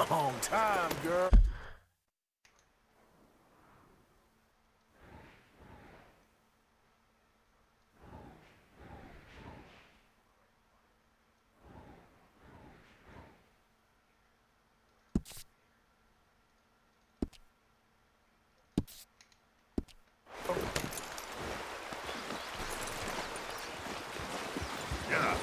Long time, girl. Yeah.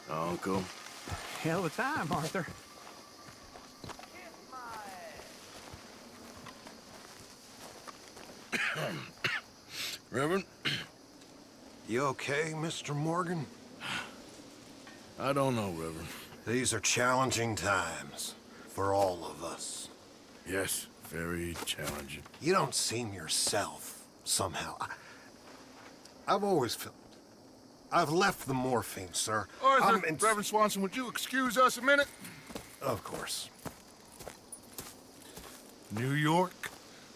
Uncle. Hell of a time, Arthur. Reverend, You okay, Mr. Morgan? I don't know, Reverend. These are challenging times for all of us. Yes, very challenging. You don't seem yourself, somehow. I've always felt... I've left the morphine, sir. Arthur, Reverend Swanson, would you excuse us a minute? Of course. New York?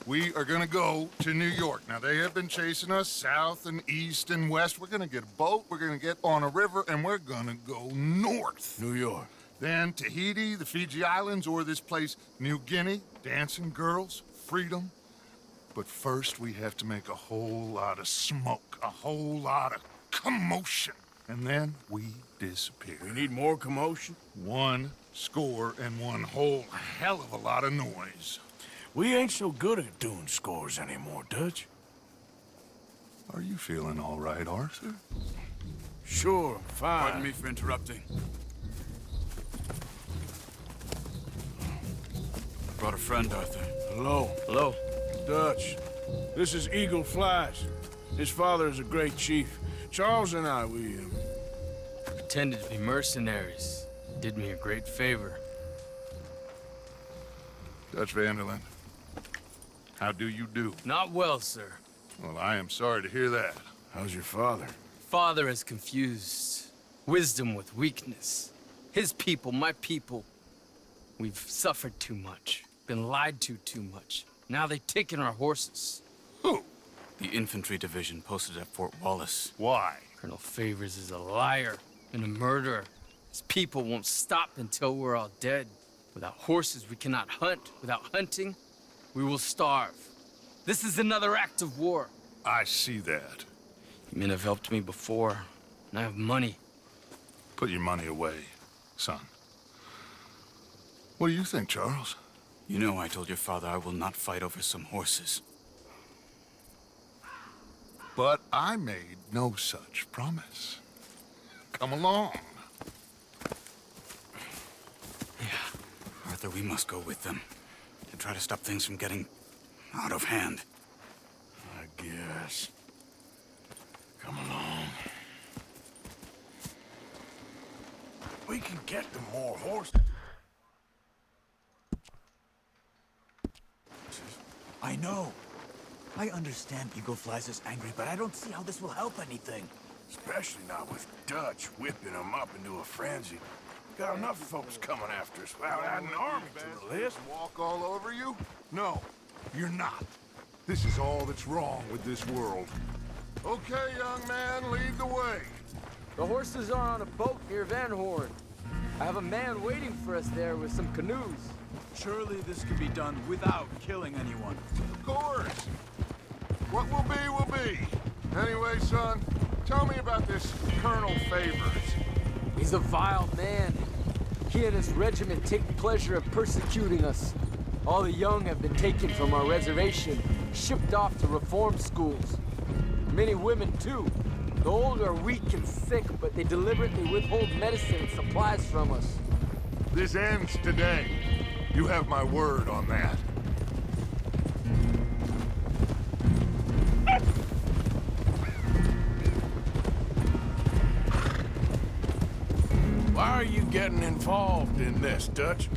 We are gonna go to New York. Now, they have been chasing us south and east and west. We're gonna get a boat, we're gonna get on a river, and we're gonna go north. New York. Then Tahiti, the Fiji Islands, or this place, New Guinea, dancing girls, freedom. But first, we have to make a whole lot of smoke, a whole lot of commotion. And then we disappear. We need more commotion? 1 score and 1 whole hell of a lot of noise. We ain't so good at doing scores anymore, Dutch. Are you feeling all right, Arthur? Sure, fine. Pardon me for interrupting. I brought a friend, Arthur. Hello. Hello. Dutch. This is Eagle Flies. His father is a great chief. Charles and I, we Pretended to be mercenaries. Did me a great favor. Dutch Vanderland, how do you do? Not well, sir. Well, I am sorry to hear that. How's your father? Father has confused wisdom with weakness. His people, my people. We've suffered too much. Been lied to too much. Now they've taken our horses. Who? The infantry division posted at Fort Wallace. Why? Colonel Favors is a liar and a murderer. His people won't stop until we're all dead. Without horses, we cannot hunt. Without hunting, we will starve. This is another act of war. I see that. You men have helped me before, and I have money. Put your money away, son. What do you think, Charles? You know I told your father I will not fight over some horses. But I made no such promise. Come along. Arthur, we must go with them to try to stop things from getting out of hand. I guess. Come along. We can get them more horses. I know. I understand Eagle Flies is angry, but I don't see how this will help anything. Especially not with Dutch whipping them up into a frenzy. Got enough folks coming after us without adding an army to the list. Walk all over you? No, you're not. This is all that's wrong with this world. Okay, young man, lead the way. The horses are on a boat near Van Horn. I have a man waiting for us there with some canoes. Surely this can be done without killing anyone. Of course. What will be. Anyway, son, tell me about this Colonel Favors. He's a vile man. He and his regiment take pleasure in persecuting us. All the young have been taken from our reservation, shipped off to reform schools. Many women, too. The old are weak and sick, but they deliberately withhold medicine and supplies from us. This ends today. You have my word on that. Why are you getting involved in this, Dutch?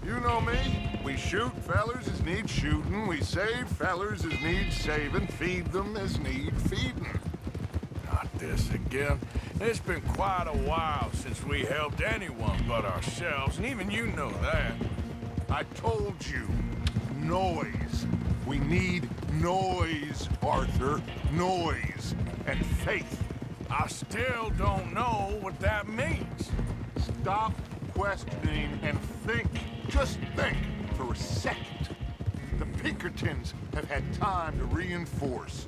You know me. We shoot fellers as need shooting. We save fellers as need saving. Feed them as need feeding. Not this again. It's been quite a while since we helped anyone but ourselves, and even you know that. I told you. Noise. We need noise, Arthur. Noise. And faith. I still don't know what that means. Stop questioning and think. Just think for a second. The Pinkertons have had time to reinforce.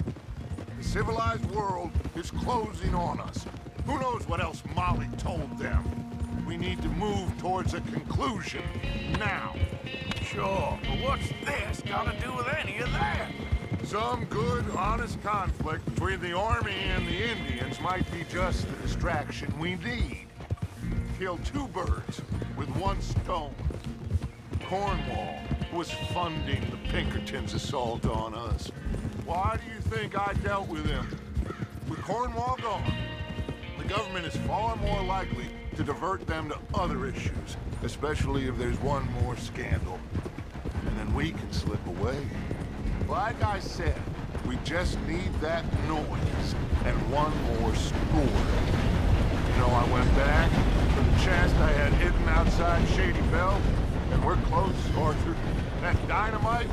The civilized world is closing on us. Who knows what else Molly told them? We need to move towards a conclusion now. Sure, but what's this got to do with any of that? Some good, honest conflict between the army and the Indians might be just the distraction we need. Kill two birds with one stone. Cornwall was funding the Pinkertons' assault on us. Why do you think I dealt with him? With Cornwall gone, the government is far more likely to divert them to other issues, especially if there's one more scandal. And then we can slip away. Like I said, we just need that noise and one more story. You know, I went back for the chest I had hidden outside Shady Belle, and we're close, Arthur. That dynamite,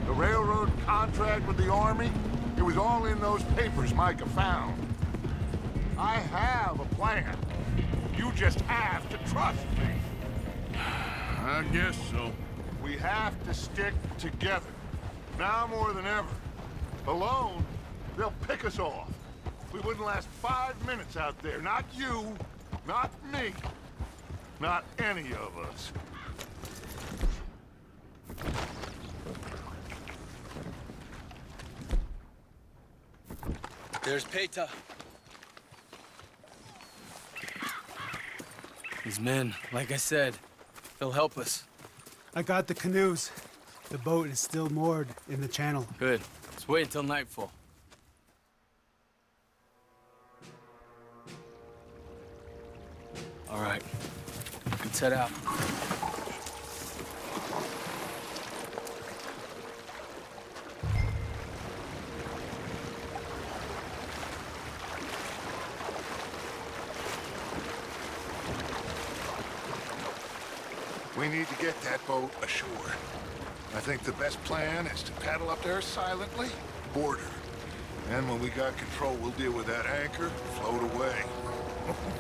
the railroad contract with the army, it was all in those papers Micah found. I have a plan. You just have to trust me. I guess so. We have to stick together. Now more than ever. Alone, they'll pick us off. We wouldn't last 5 minutes out there. Not you, not me, not any of us. There's Peta. These men, like I said, they'll help us. I got the canoes. The boat is still moored in the channel. Good. Let's wait until nightfall. All right. Let's head out. We need to get that boat ashore. I think the best plan is to paddle up there silently, board her. And when we got control, we'll deal with that anchor, float away.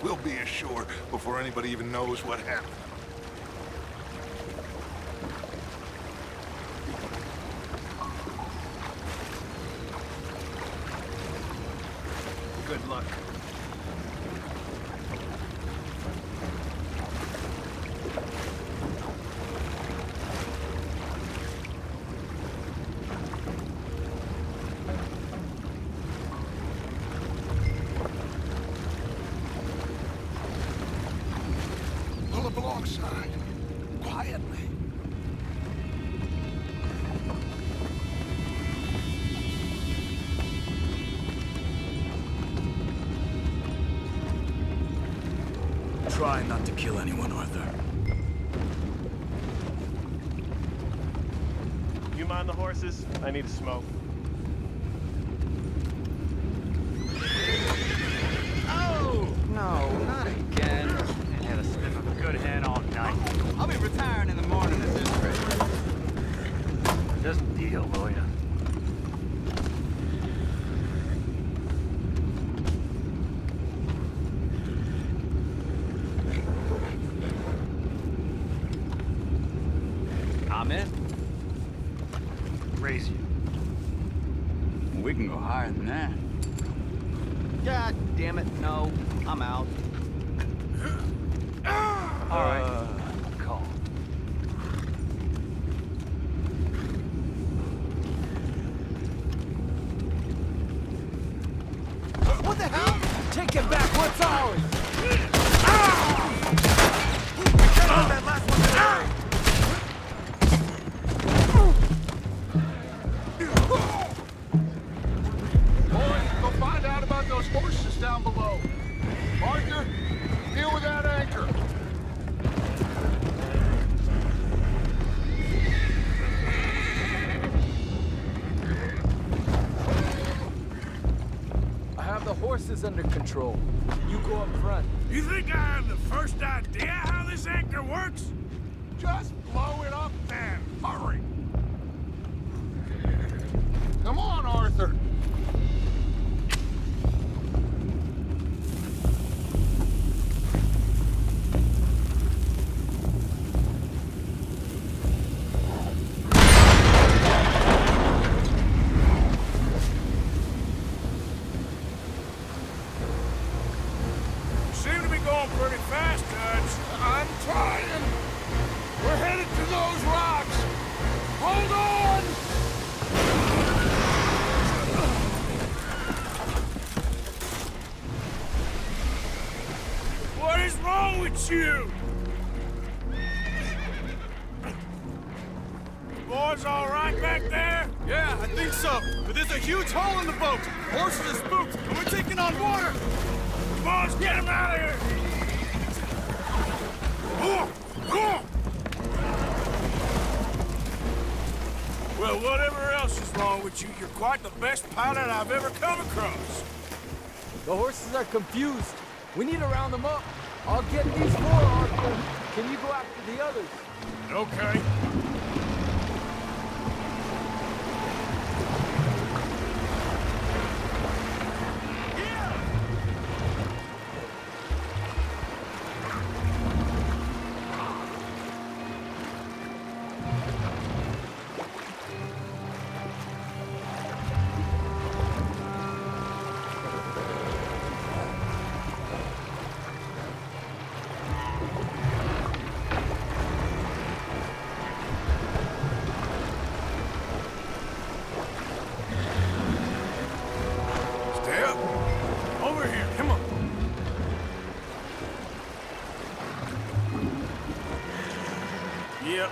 We'll be ashore before anybody even knows what happened. Good luck. Pull up alongside, quietly. Try not to kill anyone, Arthur. You mind the horses? I need a smoke. Oh! No, not again. Ain't had a sniff of a good hen all night. I'll be retiring in the morning at this rate. Just deal, will ya? I'm in. Raise you. We can go higher than that. God damn it, no. I'm out. All right. Call. What the hell? Take it back. What's ours? That last one today. Boys, go find out about those horses down below. Arthur, deal with that anchor. I have the horses under control. You go up front. You think I have the first idea how this anchor works? Just blow it up then. Hurry. Come on, Arthur. Seem to be going pretty fast, Judge. I'm trying. We're headed to those rocks. Hold on. What is wrong with you? Boys all right back there? Yeah, I think so. But there's a huge hole in the boat. Horses are spooked, and we're taking on water. Come on, let's get him out of here! Well, whatever else is wrong with you, you're quite the best pilot I've ever come across. The horses are confused. We need to round them up. I'll get these four, Arthur. Can you go after the others? Okay. Stay up. Over here, come on. Yep.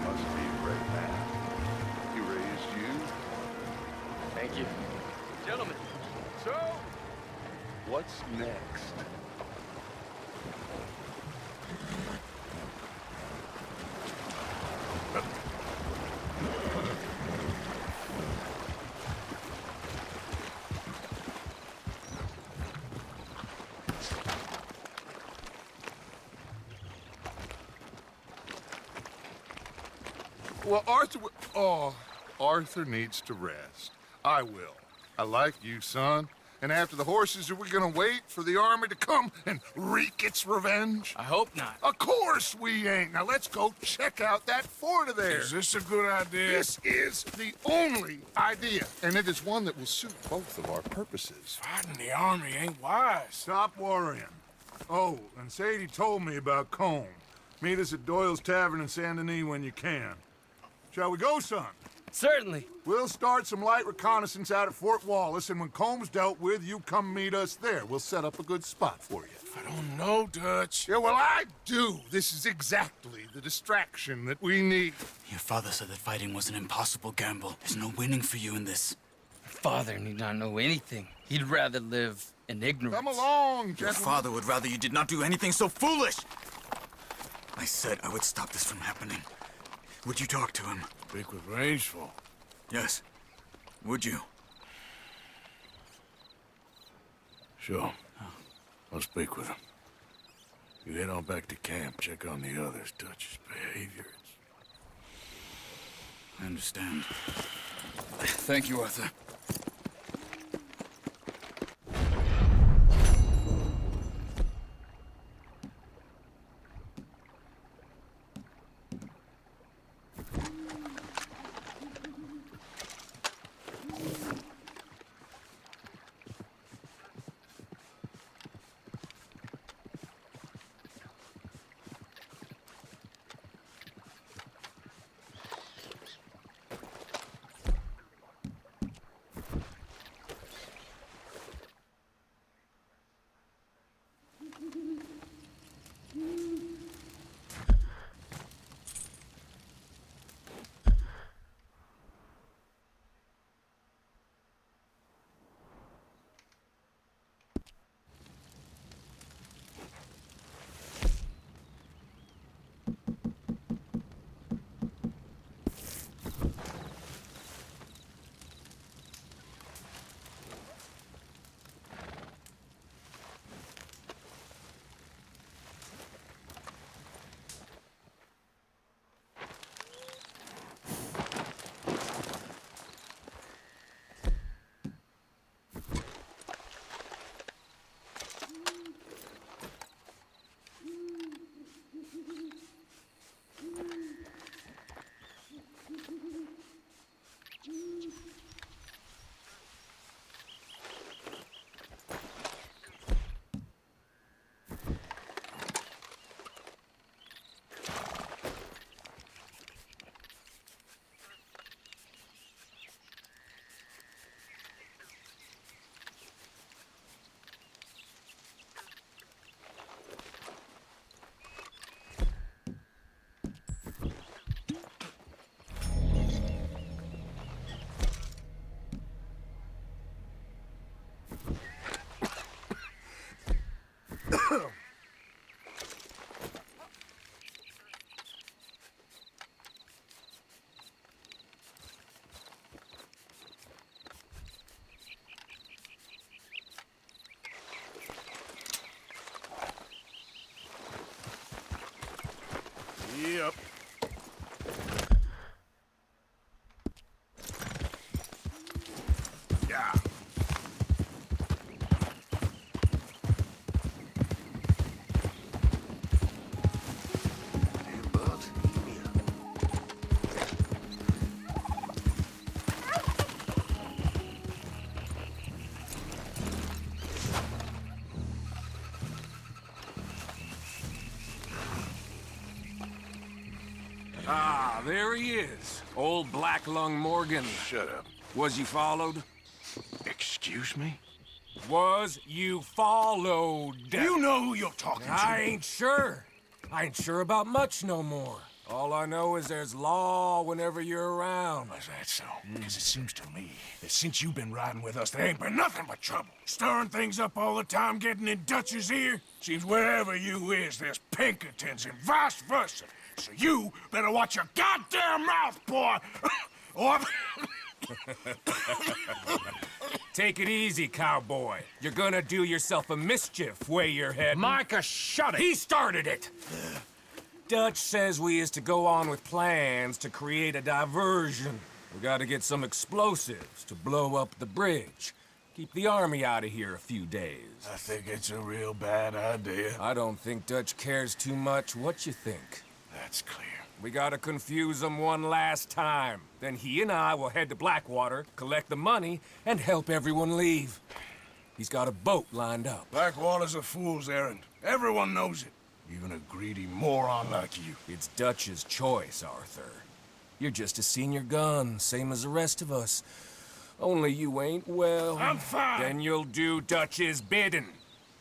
Must be Red Man. He raised you? Thank you. Gentlemen. So, what's next? Well, Arthur needs to rest. I will. I like you, son. And after the horses, are we gonna wait for the army to come and wreak its revenge? I hope not. Of course we ain't. Now let's go check out that fort of theirs. Is this a good idea? This is the only idea, and it is one that will suit both of our purposes. Fighting the army ain't wise. Stop worrying. Oh, and Sadie told me about Combe. Meet us at Doyle's Tavern in Saint Denis when you can. Shall we go, son? Certainly. We'll start some light reconnaissance out at Fort Wallace, and when Combs dealt with, you come meet us there. We'll set up a good spot for you. I don't know, Dutch. Yeah, well, I do. This is exactly the distraction that we need. Your father said that fighting was an impossible gamble. There's no winning for you in this. Father need not know anything. He'd rather live in ignorance. Come along, Your gentlemen. father would rather you did not do anything so foolish. I said I would stop this from happening. Would you talk to him? Speak with Rangeful. Yes. Would you? Sure. I'll speak with him. You head on back to camp, check on the others, Dutch's behavior. I understand. Thank you, Arthur. Yep. Yeah. Ah, there he is. Old Black Lung Morgan. Shut up. Was you followed? Excuse me? Was you followed? You know who you're talking to. I ain't sure. I ain't sure about much no more. All I know is there's law whenever you're around. Is that so? Because it seems to me that since you've been riding with us, there ain't been nothing but trouble. Stirring things up all the time, getting in Dutch's ear. Seems wherever you is, there's Pinkertons and vice versa. So you better watch your goddamn mouth, boy! Or... Take it easy, cowboy. You're gonna do yourself a mischief way you're heading. Micah, shut it! He started it! Dutch says we is to go on with plans to create a diversion. We gotta get some explosives to blow up the bridge. Keep the army out of here a few days. I think it's a real bad idea. I don't think Dutch cares too much what you think. That's clear. We gotta confuse him one last time. Then he and I will head to Blackwater, collect the money, and help everyone leave. He's got a boat lined up. Blackwater's a fool's errand. Everyone knows it. Even a greedy moron like you. It's Dutch's choice, Arthur. You're just a senior gun, same as the rest of us. Only you ain't well. I'm fine. Then you'll do Dutch's bidding,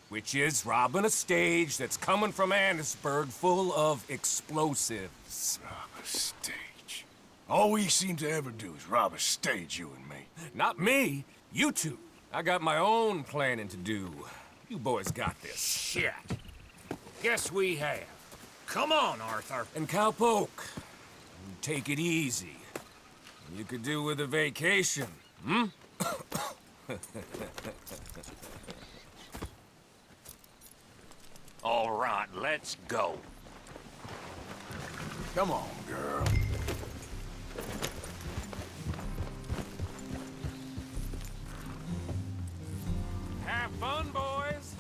which is robbing a stage that's coming from Annesburg full of explosives. Rob a stage. All we seem to ever do is rob a stage, you and me. Not me, you two. I got my own planning to do. You boys got this. Shit. Guess we have. Come on, Arthur. And Cowpoke, take it easy. You could do with a vacation, hmm? All right, let's go. Come on, girl. Have fun, boys.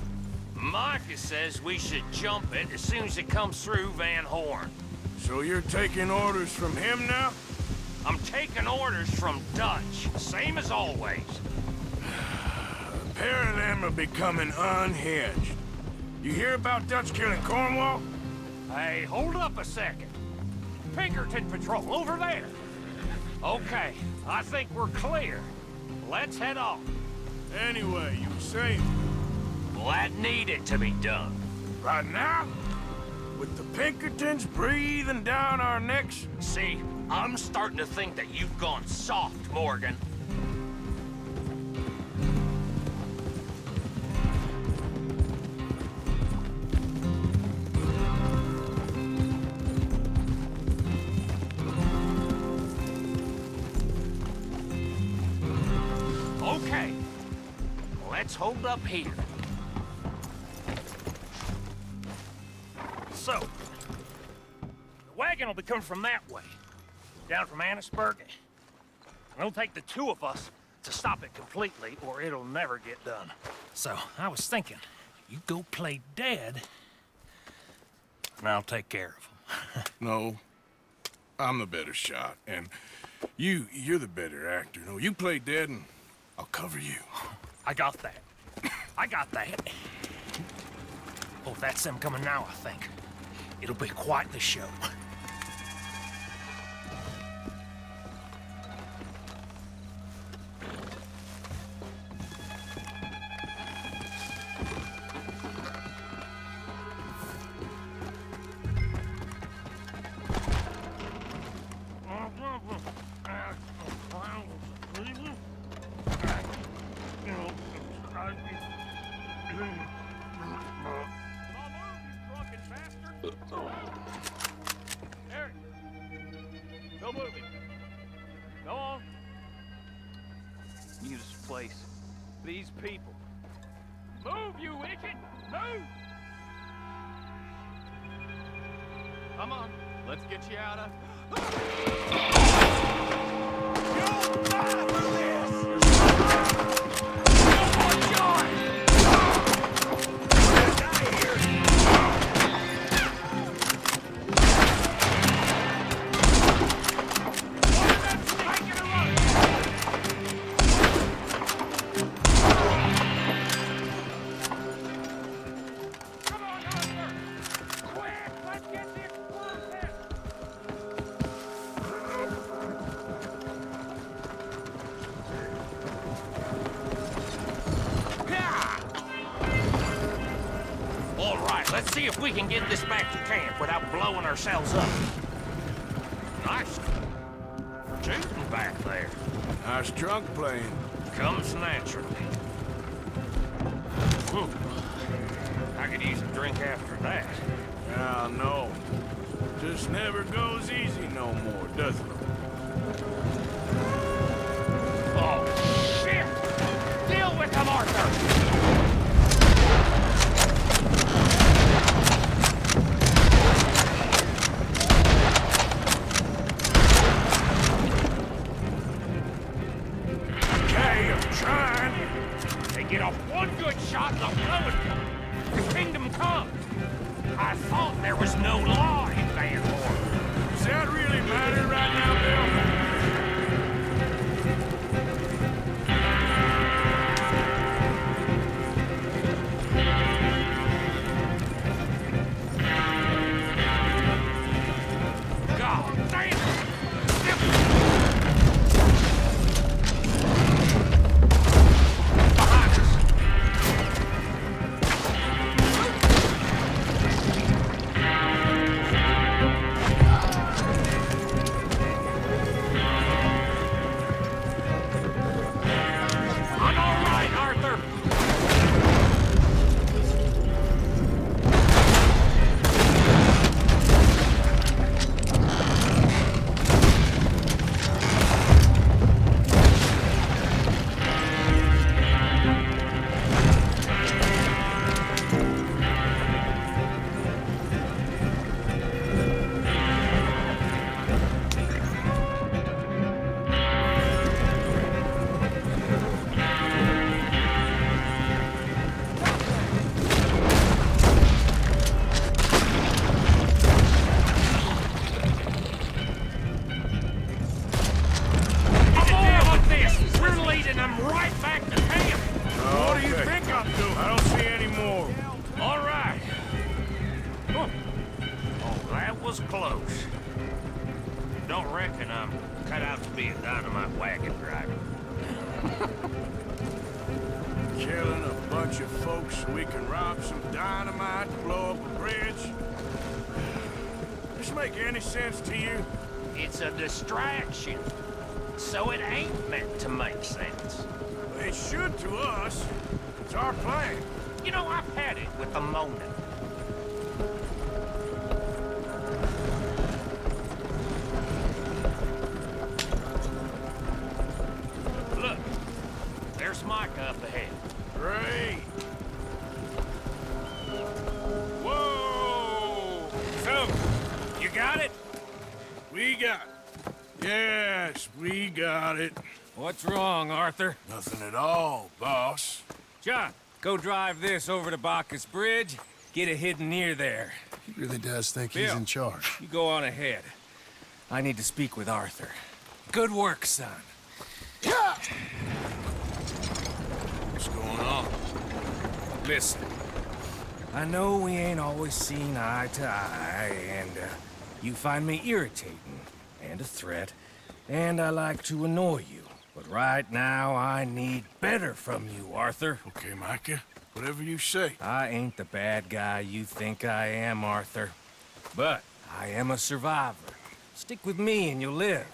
Micah says we should jump it as soon as it comes through Van Horn. So you're taking orders from him now? I'm taking orders from Dutch, same as always. A pair of them are becoming unhinged. You hear about Dutch killing Cornwall? Hey, hold up a second. Pinkerton Patrol, over there. Okay, I think we're clear. Let's head off. Anyway, you say Well, that needed to be done. right now? With the Pinkertons breathing down our necks? See, I'm starting to think that you've gone soft, Morgan. Okay, let's hold up here. So, the wagon will be coming from that way, down from Annesburg. And it'll take the two of us to stop it completely, or it'll never get done. So, I was thinking, you go play dead, and I'll take care of him. No. I'm the better shot, and you're the better actor. No, you play dead and I'll cover you. I got that. I got that. Oh, that's them coming now, I think. It'll be quite the show. Eric, go moving. Go on. Use this place. These people. Move, you idiot! Move! Come on, let's get you out of... You'll die for this! Let's see if we can get this back to camp without blowing ourselves up. Nice shooting back there. Nice drunk playing. Comes naturally. Whew. I could use a drink after that. Yeah, no. Just never goes easy no more, does it? Oh, shit! Deal with him, Arthur! Get off one good shot and I'll blow it. The kingdom comes. I thought there was no law in Van Horn. Does that really matter right now, send them right back to camp. What do you think I'm doing? I don't see any more. All right. Huh. Oh, that was close. Don't reckon I'm cut out to be a dynamite wagon driver. Killing a bunch of folks so we can rob some dynamite to blow up a bridge? This make any sense to you? It's a distraction, so it ain't meant to make sense. It should to us. It's our plan. You know, I've had it with the Mona. Look, there's Micah up ahead. Great. Whoa! So, you got it? We got it. Yes, we got it. What's wrong, Arthur? Nothing at all, boss. John, go drive this over to Bacchus Bridge. Get it hidden near there. He really does think Bill, he's in charge. You go on ahead. I need to speak with Arthur. Good work, son. What's going on? Listen, I know we ain't always seen eye to eye, and you find me irritating and a threat, and I like to annoy you. But right now, I need better from you, Arthur. Okay, Micah. Whatever you say. I ain't the bad guy you think I am, Arthur. But I am a survivor. Stick with me and you'll live.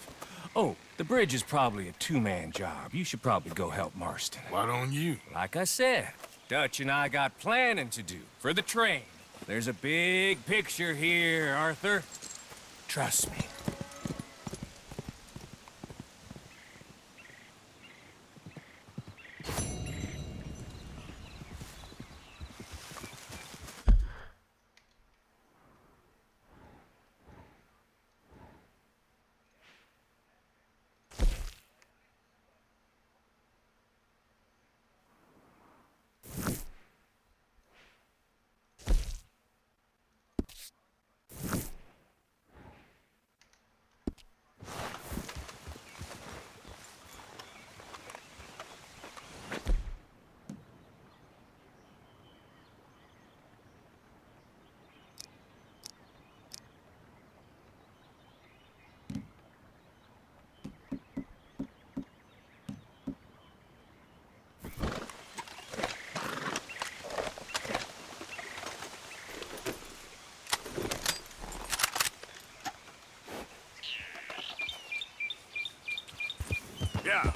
Oh, the bridge is probably a two-man job. You should probably go help Marston. Why don't you? Like I said, Dutch and I got planning to do for the train. There's a big picture here, Arthur. Trust me. Yeah.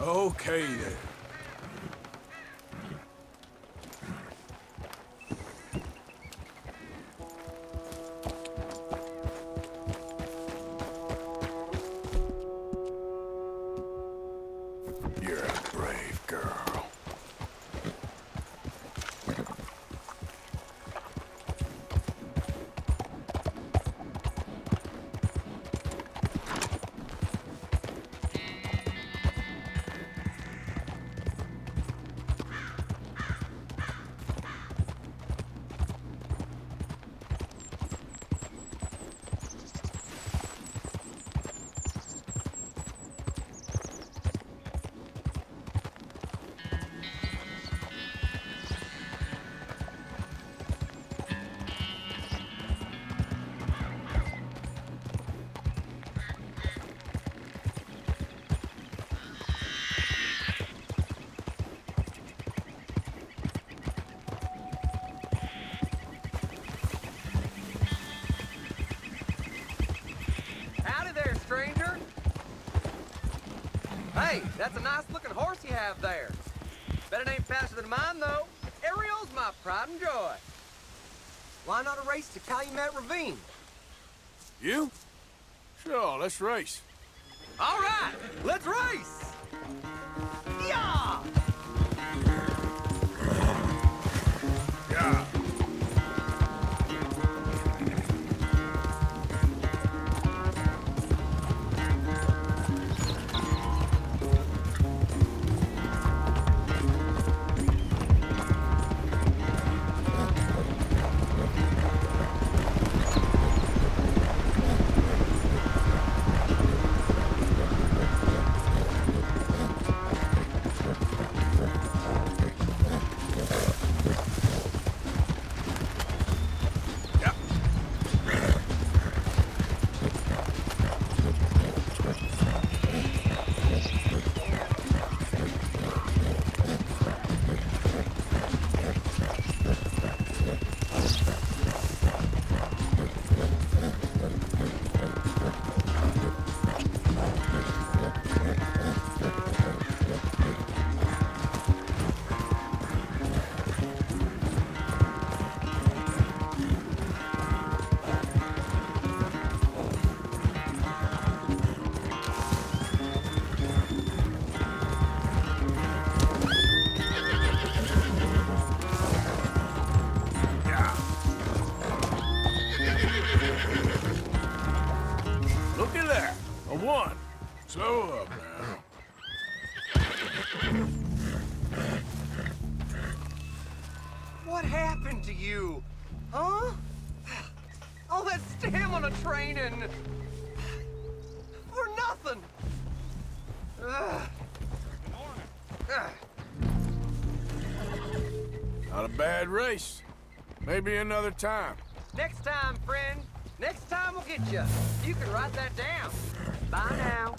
Okay, then. You're a brave girl. Howdy there, stranger. Hey, that's a nice-looking horse you have there. Bet it ain't faster than mine, though. Ariel's my pride and joy. Why not a race to Calumet Ravine? You? Sure, let's race. All right, let's race! Yeah! Yeah. Look at that. A one. Slow up now. What happened to you? Huh? All that stamina training. For nothing. Ugh. Ugh. Not a bad race. Maybe another time. Next time, friend. Next time we'll get you. You can write that down. Bye now.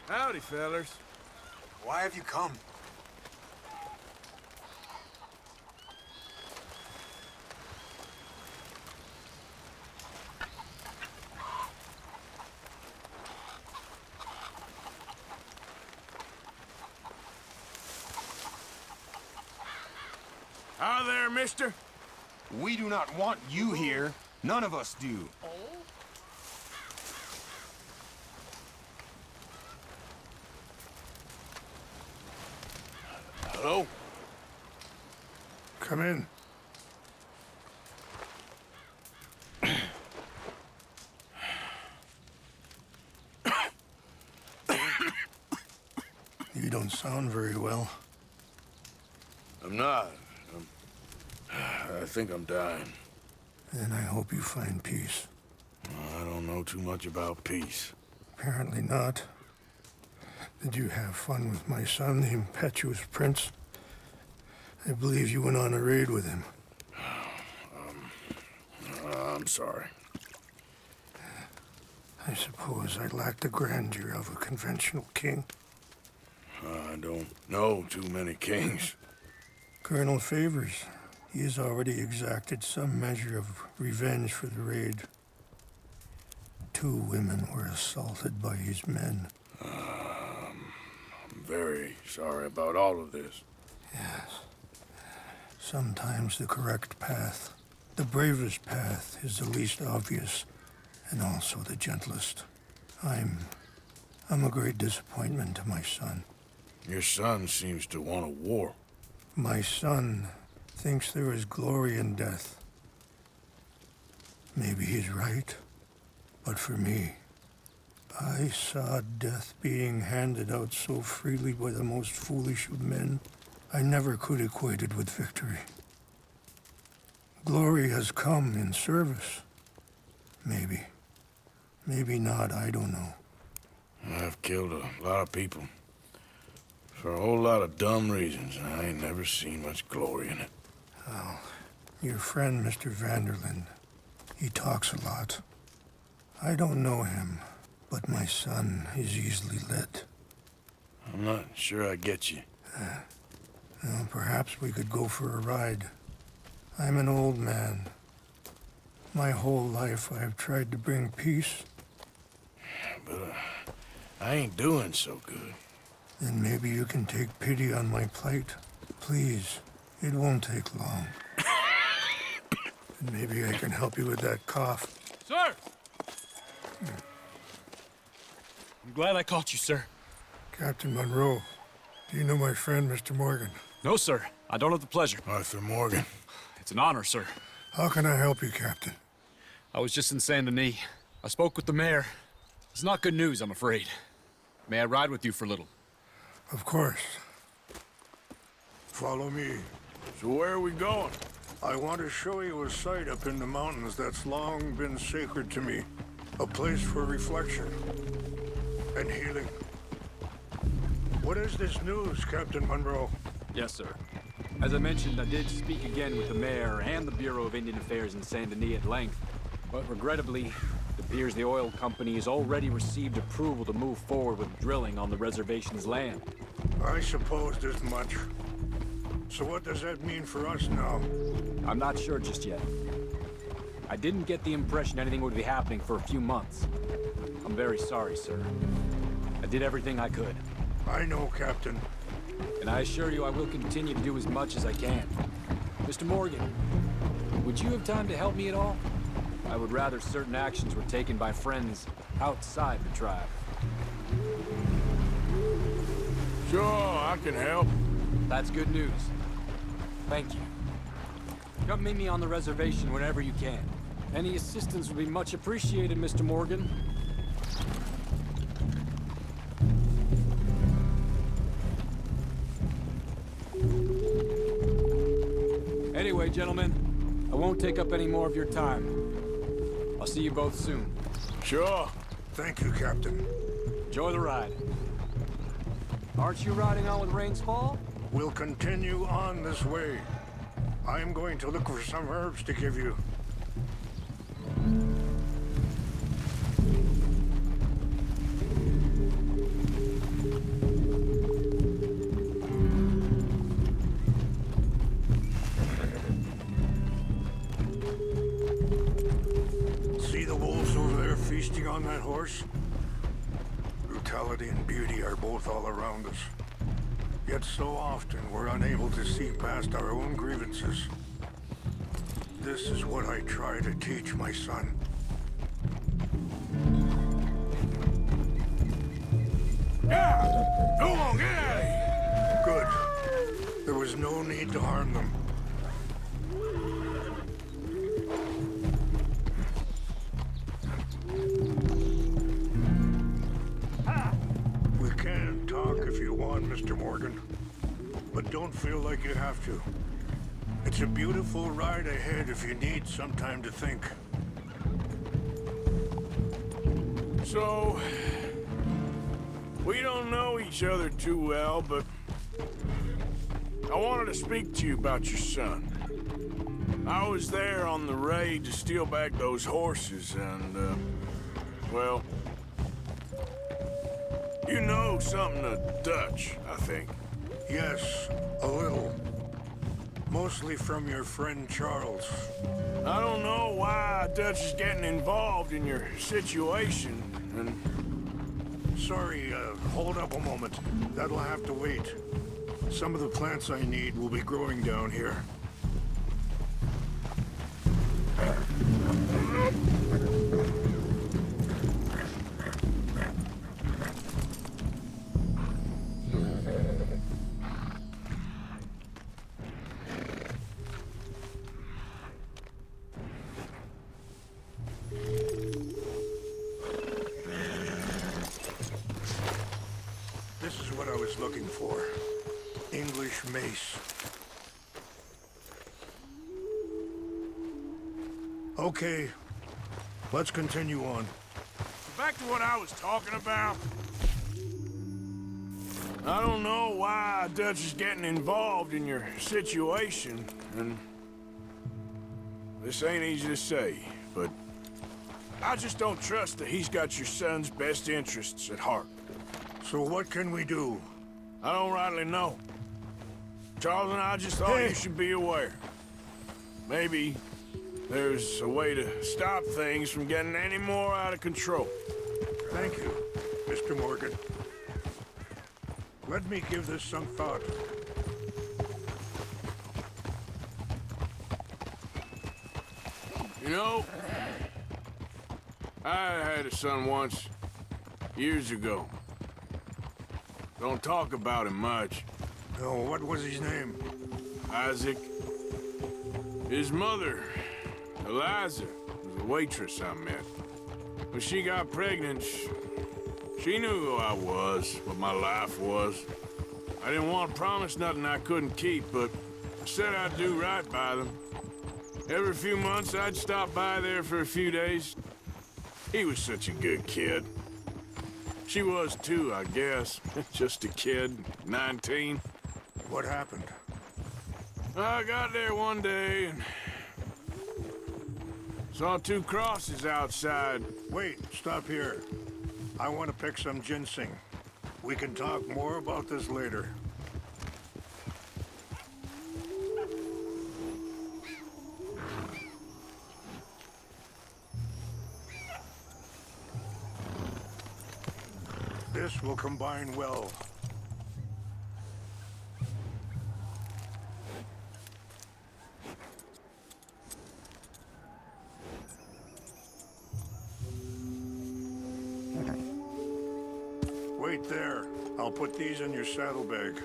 Howdy, fellers. Why have you come? Hi there, mister. We do not want you here. None of us do. Hello? Come in. You don't sound very well. I'm not. I think I'm dying. And I hope you find peace. I don't know too much about peace. Apparently not. Did you have fun with my son, the impetuous prince? I believe you went on a raid with him. I'm sorry. I suppose I lack the grandeur of a conventional king. I don't know too many kings. Colonel Favors, he has already exacted some measure of revenge for the raid. 2 women were assaulted by his men. I'm very sorry about all of this. Yes. Sometimes the correct path, the bravest path, is the least obvious and also the gentlest. I'm a great disappointment to my son. Your son seems to want a war. My son thinks there is glory in death. Maybe he's right, but for me, I saw death being handed out so freely by the most foolish of men. I never could equate it with victory. Glory has come in service. Maybe. Maybe not, I don't know. I've killed a lot of people. For a whole lot of dumb reasons, and I ain't never seen much glory in it. Oh, your friend, Mr. Vanderlyn, he talks a lot. I don't know him, but my son is easily led. I'm not sure I get you. Well, perhaps we could go for a ride. I'm an old man. My whole life I've tried to bring peace. But I ain't doing so good. Then maybe you can take pity on my plight. Please, it won't take long. And maybe I can help you with that cough. Sir! I'm glad I caught you, sir. Captain Monroe, do you know my friend, Mr. Morgan? No, sir. I don't have the pleasure. Arthur Morgan. It's an honor, sir. How can I help you, Captain? I was just in Saint Denis. I spoke with the mayor. It's not good news, I'm afraid. May I ride with you for a little? Of course. Follow me. So where are we going? I want to show you a site up in the mountains that's long been sacred to me. A place for reflection and healing. What is this news, Captain Monroe? Yes, sir. As I mentioned, I did speak again with the mayor and the Bureau of Indian Affairs in Saint Denis at length. But regrettably, it appears the oil company has already received approval to move forward with drilling on the reservation's land. I supposed as much. So what does that mean for us now? I'm not sure just yet. I didn't get the impression anything would be happening for a few months. I'm very sorry, sir. I did everything I could. I know, Captain. And I assure you I will continue to do as much as I can. Mr. Morgan, would you have time to help me at all? I would rather certain actions were taken by friends outside the tribe. Sure, I can help. That's good news. Thank you. Come meet me on the reservation whenever you can. Any assistance would be much appreciated, Mr. Morgan. Anyway, gentlemen, I won't take up any more of your time. I'll see you both soon. Sure. Thank you, Captain. Enjoy the ride. Aren't you riding on with Rains Fall? We'll continue on this way. I'm going to look for some herbs to give you. See the wolves over there feasting on that horse? Brutality and beauty are both all around us. Yet so often we're unable to see past our own grievances. This is what I try to teach my son. Yeah! Go on, get out of here! Good. There was no need to harm them. We can talk if you want, Mr. Morgan. But don't feel like you have to. It's a beautiful ride ahead if you need some time to think. So, we don't know each other too well, but I wanted to speak to you about your son. I was there on the raid to steal back those horses, and, well, you know something of Dutch, I think. Yes, a little. Mostly from your friend Charles. I don't know why Dutch is getting involved in your situation, and... Sorry, hold up a moment. That'll have to wait. Some of the plants I need will be growing down here. This is what I was looking for. English mace. Okay, let's continue on. Back to what I was talking about. I don't know why Dutch is getting involved in your situation, and this ain't easy to say, but I just don't trust that he's got your son's best interests at heart. So what can we do? I don't rightly know. Charles and I just thought you should be aware. Maybe there's a way to stop things from getting any more out of control. Thank you, Mr. Morgan. Let me give this some thought. You know, I had a son once, years ago. Don't talk about him much. No, what was his name? Isaac. His mother, Eliza, was a waitress I met. When she got pregnant, she knew who I was, what my life was. I didn't want to promise nothing I couldn't keep, but I said I'd do right by them. Every few months, I'd stop by there for a few days. He was such a good kid. She was too, I guess. Just a kid, 19. What happened? I got there one day and saw two crosses outside. Wait, stop here. I want to pick some ginseng. We can talk more about this later. This will combine well. Wait there. I'll put these in your saddlebag.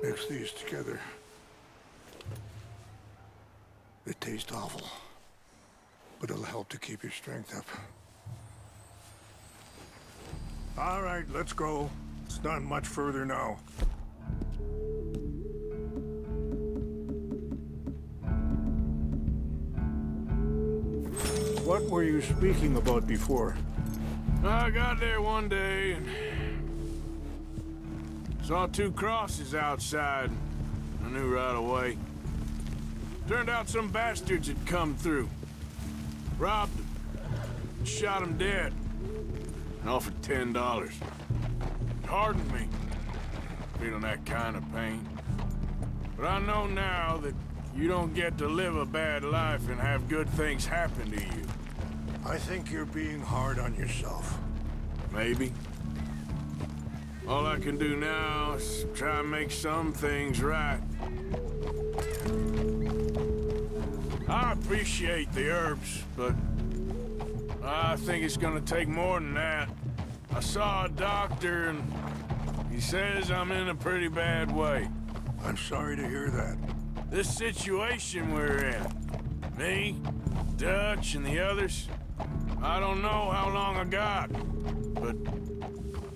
Mix these together. They taste awful, but it'll help to keep your strength up. All right, let's go. It's not much further now. What were you speaking about before? I got there one day and saw two crosses outside. I knew right away. Turned out some bastards had come through. Robbed them. Shot them dead. And offered $10. It hardened me, feeling that kind of pain. But I know now that you don't get to live a bad life and have good things happen to you. I think you're being hard on yourself. Maybe. All I can do now is try and make some things right. I appreciate the herbs, but I think it's gonna take more than that. I saw a doctor and he says I'm in a pretty bad way. I'm sorry to hear that. This situation we're in, me, Dutch, and the others, I don't know how long I got, but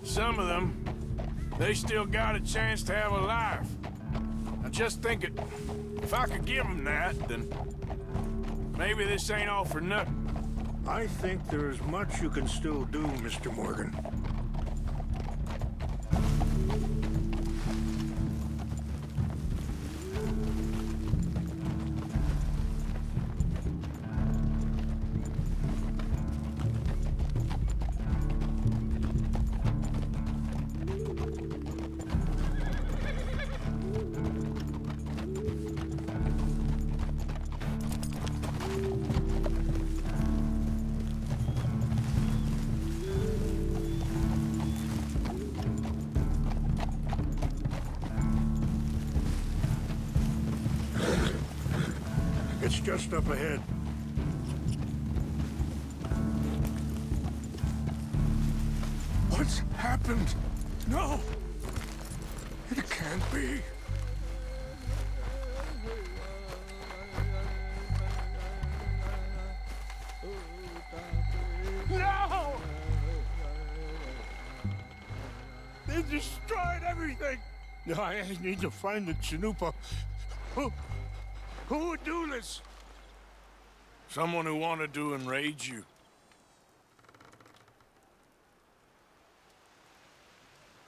some of them, they still got a chance to have a life. I just think if I could give them that, then maybe this ain't all for nothing. I think there is much you can still do, Mr. Morgan. It's just up ahead. What's happened? No! It can't be. No! They destroyed everything! I need to find the Chanupa. Who would do this? Someone who wanted to enrage you.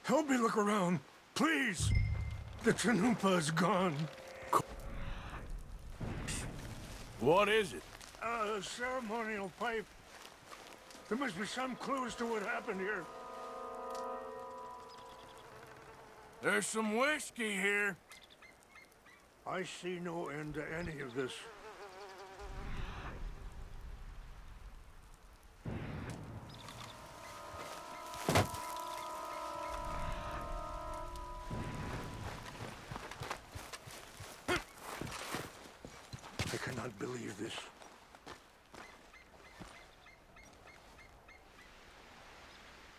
Help me look around, please. The Chanupa is gone. What is it? A ceremonial pipe. There must be some clues to what happened here. There's some whiskey here. I see no end to any of this. I cannot believe this.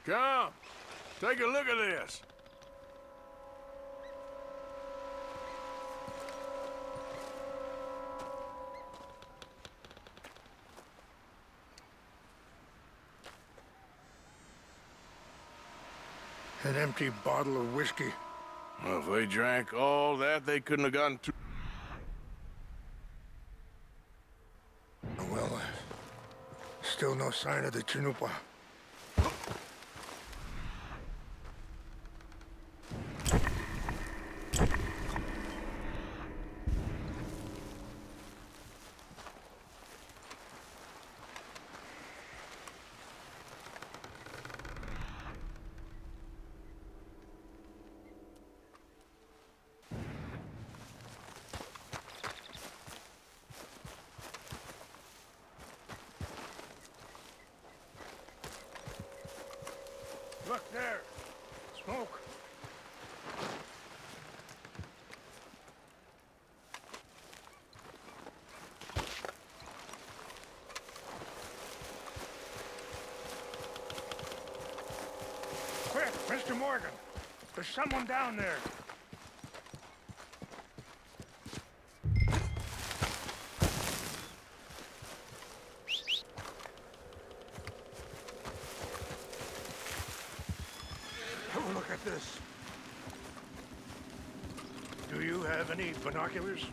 Come, take a look at this. An empty bottle of whiskey. Well, if they drank all that, they couldn't have gotten too... Well, still no sign of the Chanupa. Look there! Smoke! Quick, Mr. Morgan! There's someone down there! Have a look at this. Do you have any binoculars?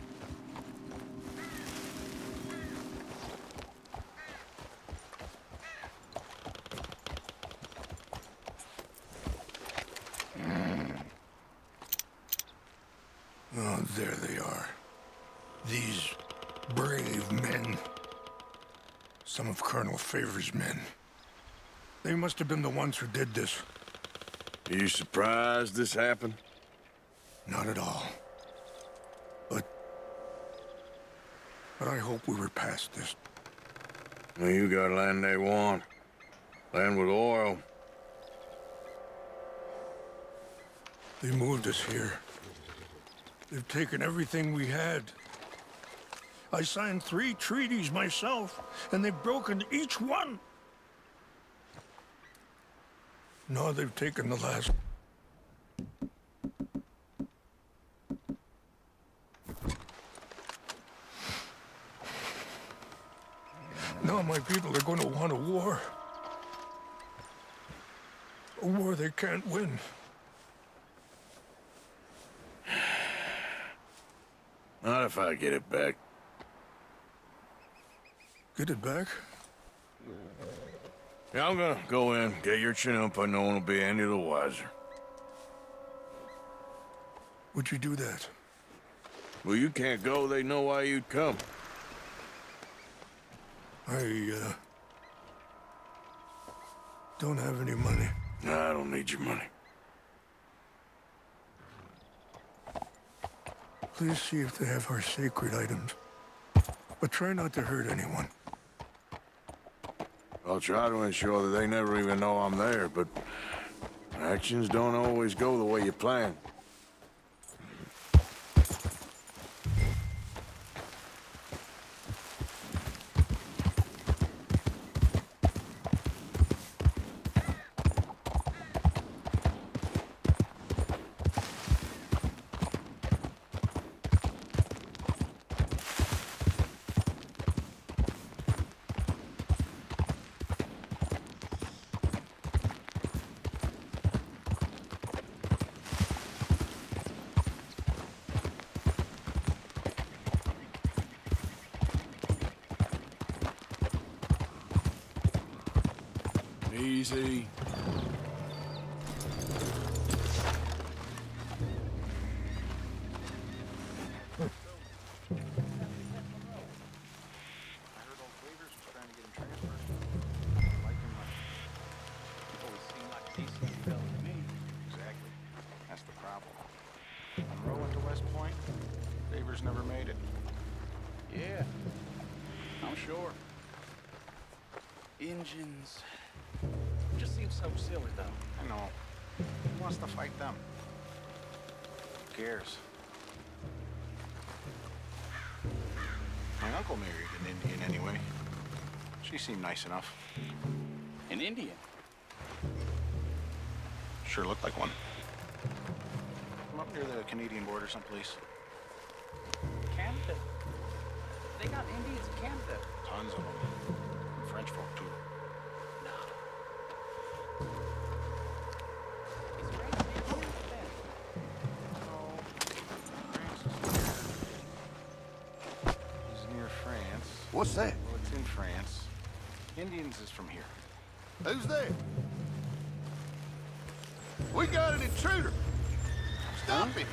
Oh, there they are. These brave men. Some of Colonel Favor's men. They must have been the ones who did this. Are you surprised this happened? Not at all. But I hope we were past this. Well, you got land they want. Land with oil. They moved us here. They've taken everything we had. I signed 3 treaties myself, and they've broken each one. Now they've taken the last. Now my people are going to want a war. A war they can't win. Not if I get it back. Get it back? Yeah, I'm gonna go in, get your Chinook, but no one will be any the wiser. Would you do that? Well, you can't go, they know why you'd come. I, don't have any money. No, I don't need your money. Please see if they have our sacred items. But try not to hurt anyone. I'll try to ensure that they never even know I'm there, but actions don't always go the way you plan. Easy. Exactly. That's the problem. Monroe went to West Point. Favors never made it. Yeah, I'm sure. Engines. Just seems so silly, though. I know. Who wants to fight them? Who cares? My uncle married an Indian anyway. She seemed nice enough. An Indian? Sure looked like one. I'm up near the Canadian border someplace. Canada? They got Indians in Canada. Tons of them. And French folk, too. What's that? Well, it's in France. Indians is from here. Who's there? We got an intruder. Stop him.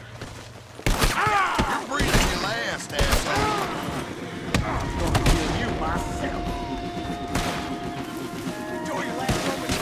You're breathing your last, asshole. I'm gonna kill you myself. Enjoy your last moments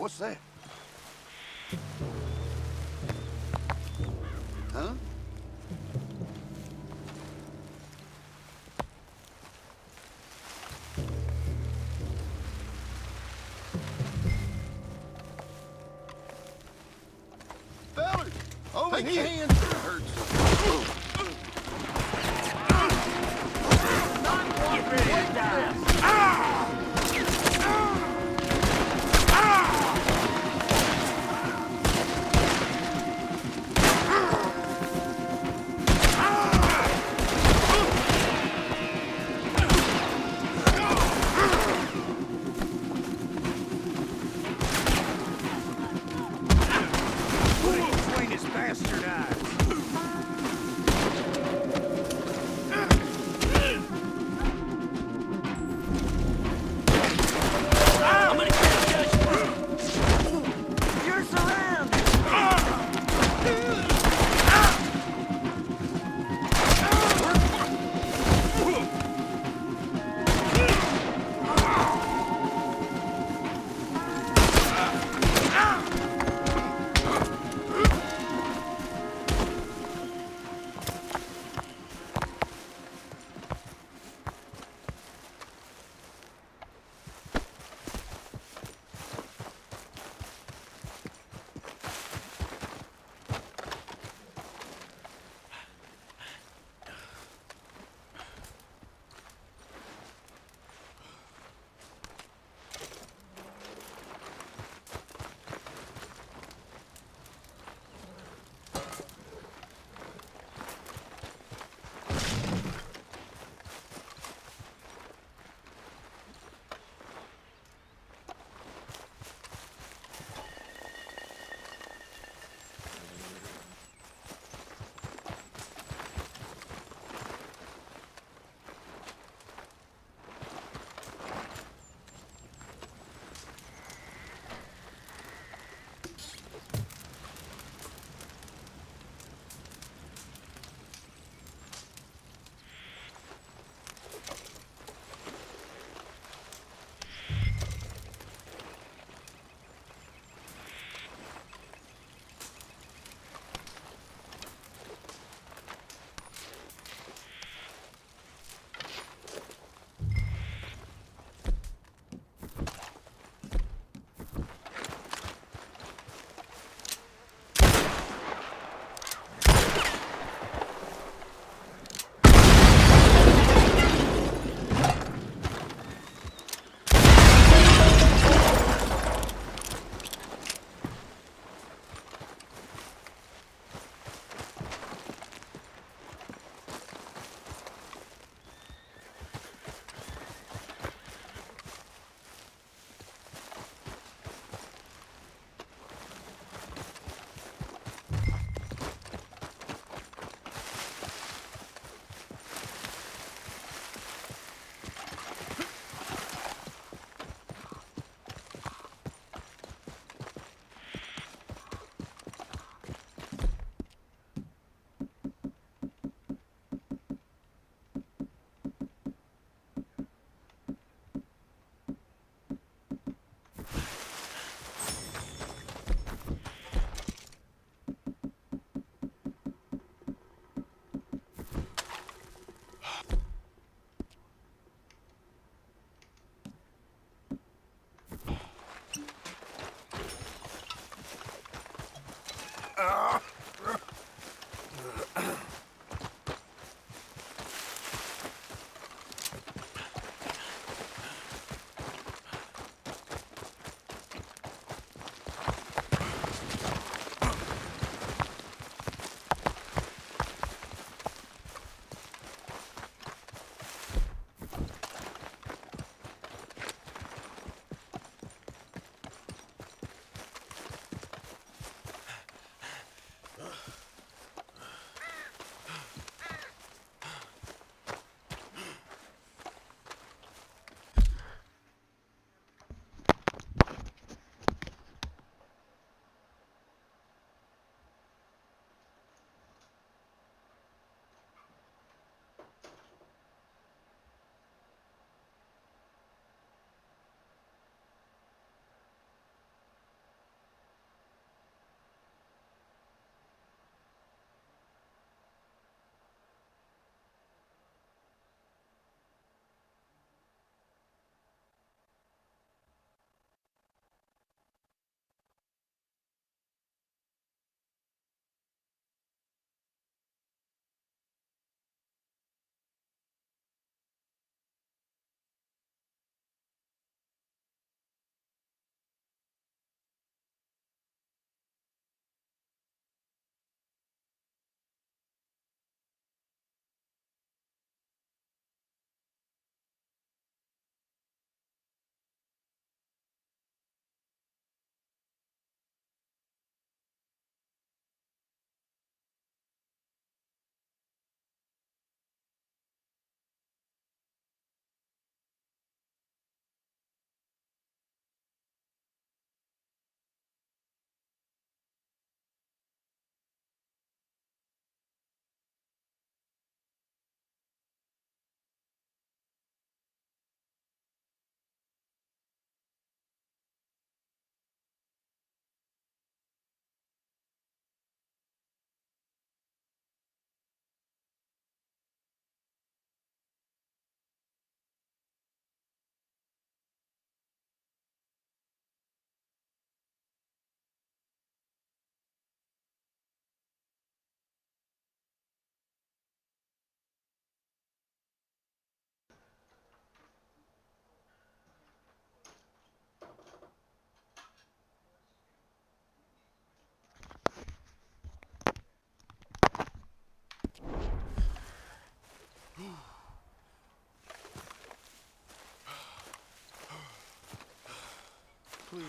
What's that? Huh? Take your hands. Hurts. Get ready to die. Between his bastard eyes. I'm gonna kill you. You're surrounded.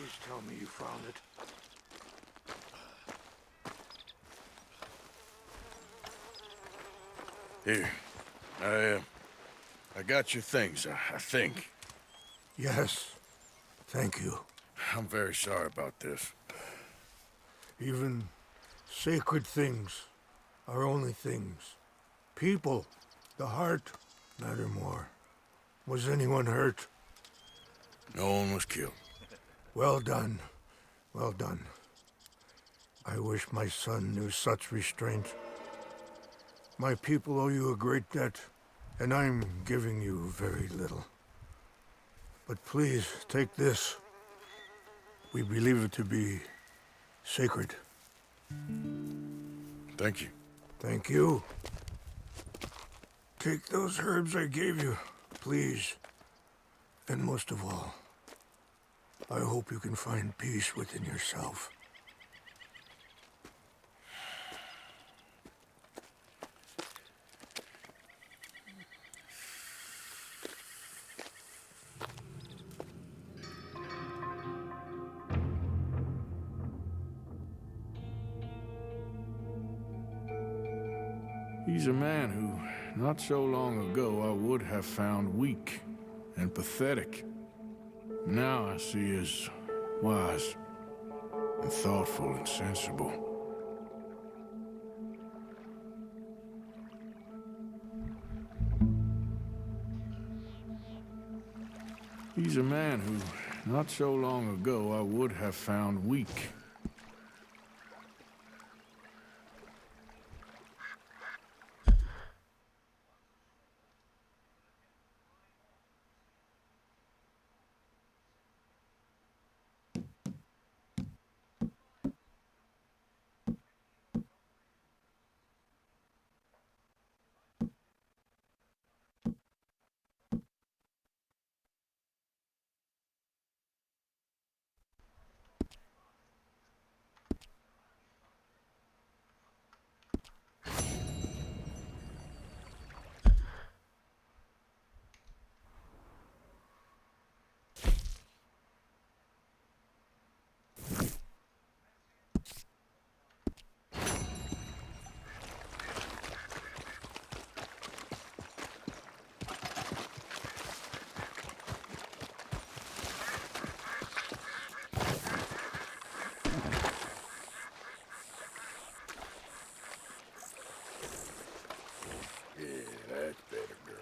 Please tell me you found it. Here. I got your things, I think. Yes. Thank you. I'm very sorry about this. Even sacred things are only things. People, the heart, matter more. Was anyone hurt? No one was killed. Well done. Well done. I wish my son knew such restraint. My people owe you a great debt, and I'm giving you very little. But please, take this. We believe it to be sacred. Thank you. Thank you. Take those herbs I gave you, please. And most of all, I hope you can find peace within yourself. He's a man who, not so long ago, I would have found weak and pathetic. Now I see as wise and thoughtful and sensible. He's a man who, not so long ago, I would have found weak. That's better, girl.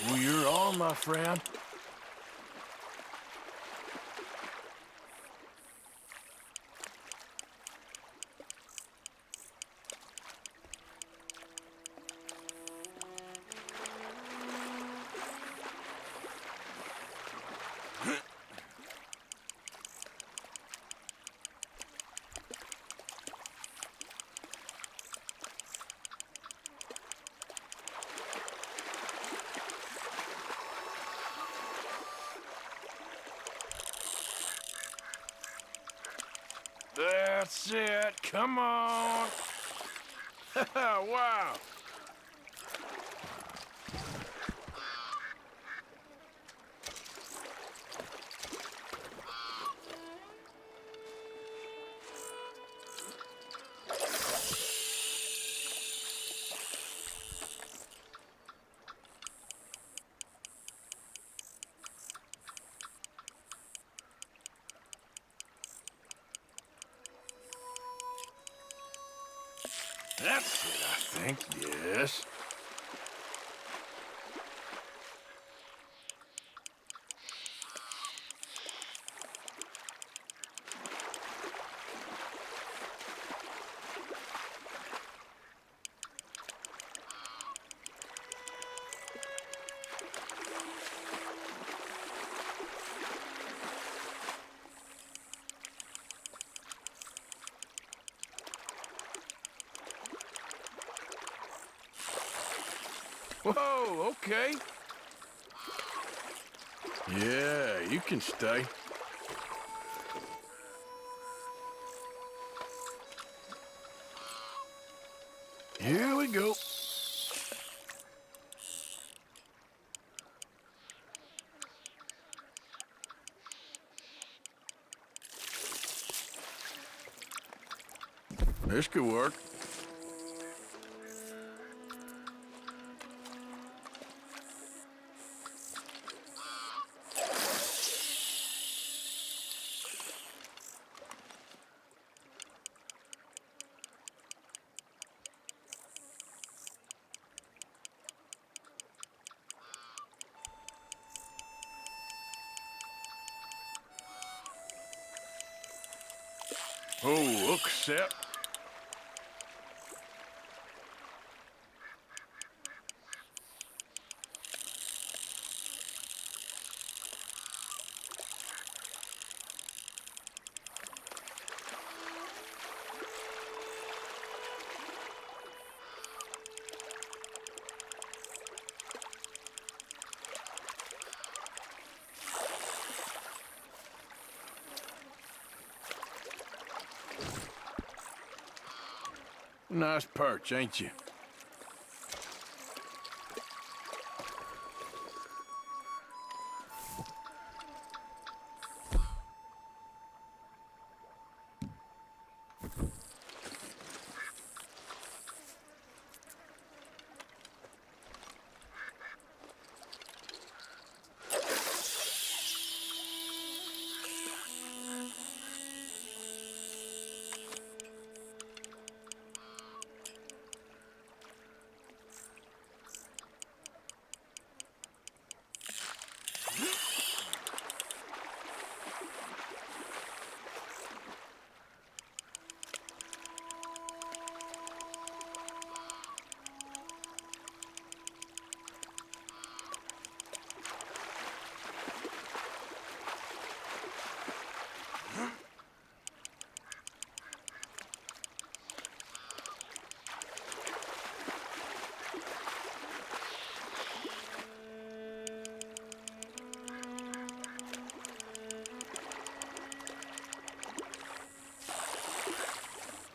Well, you're on, my friend. That's it. Come on. Wow. That's it, I think, yes. Whoa, okay. Yeah, you can stay. Here we go. This could work. Oh, accept. Nice perch, ain't you?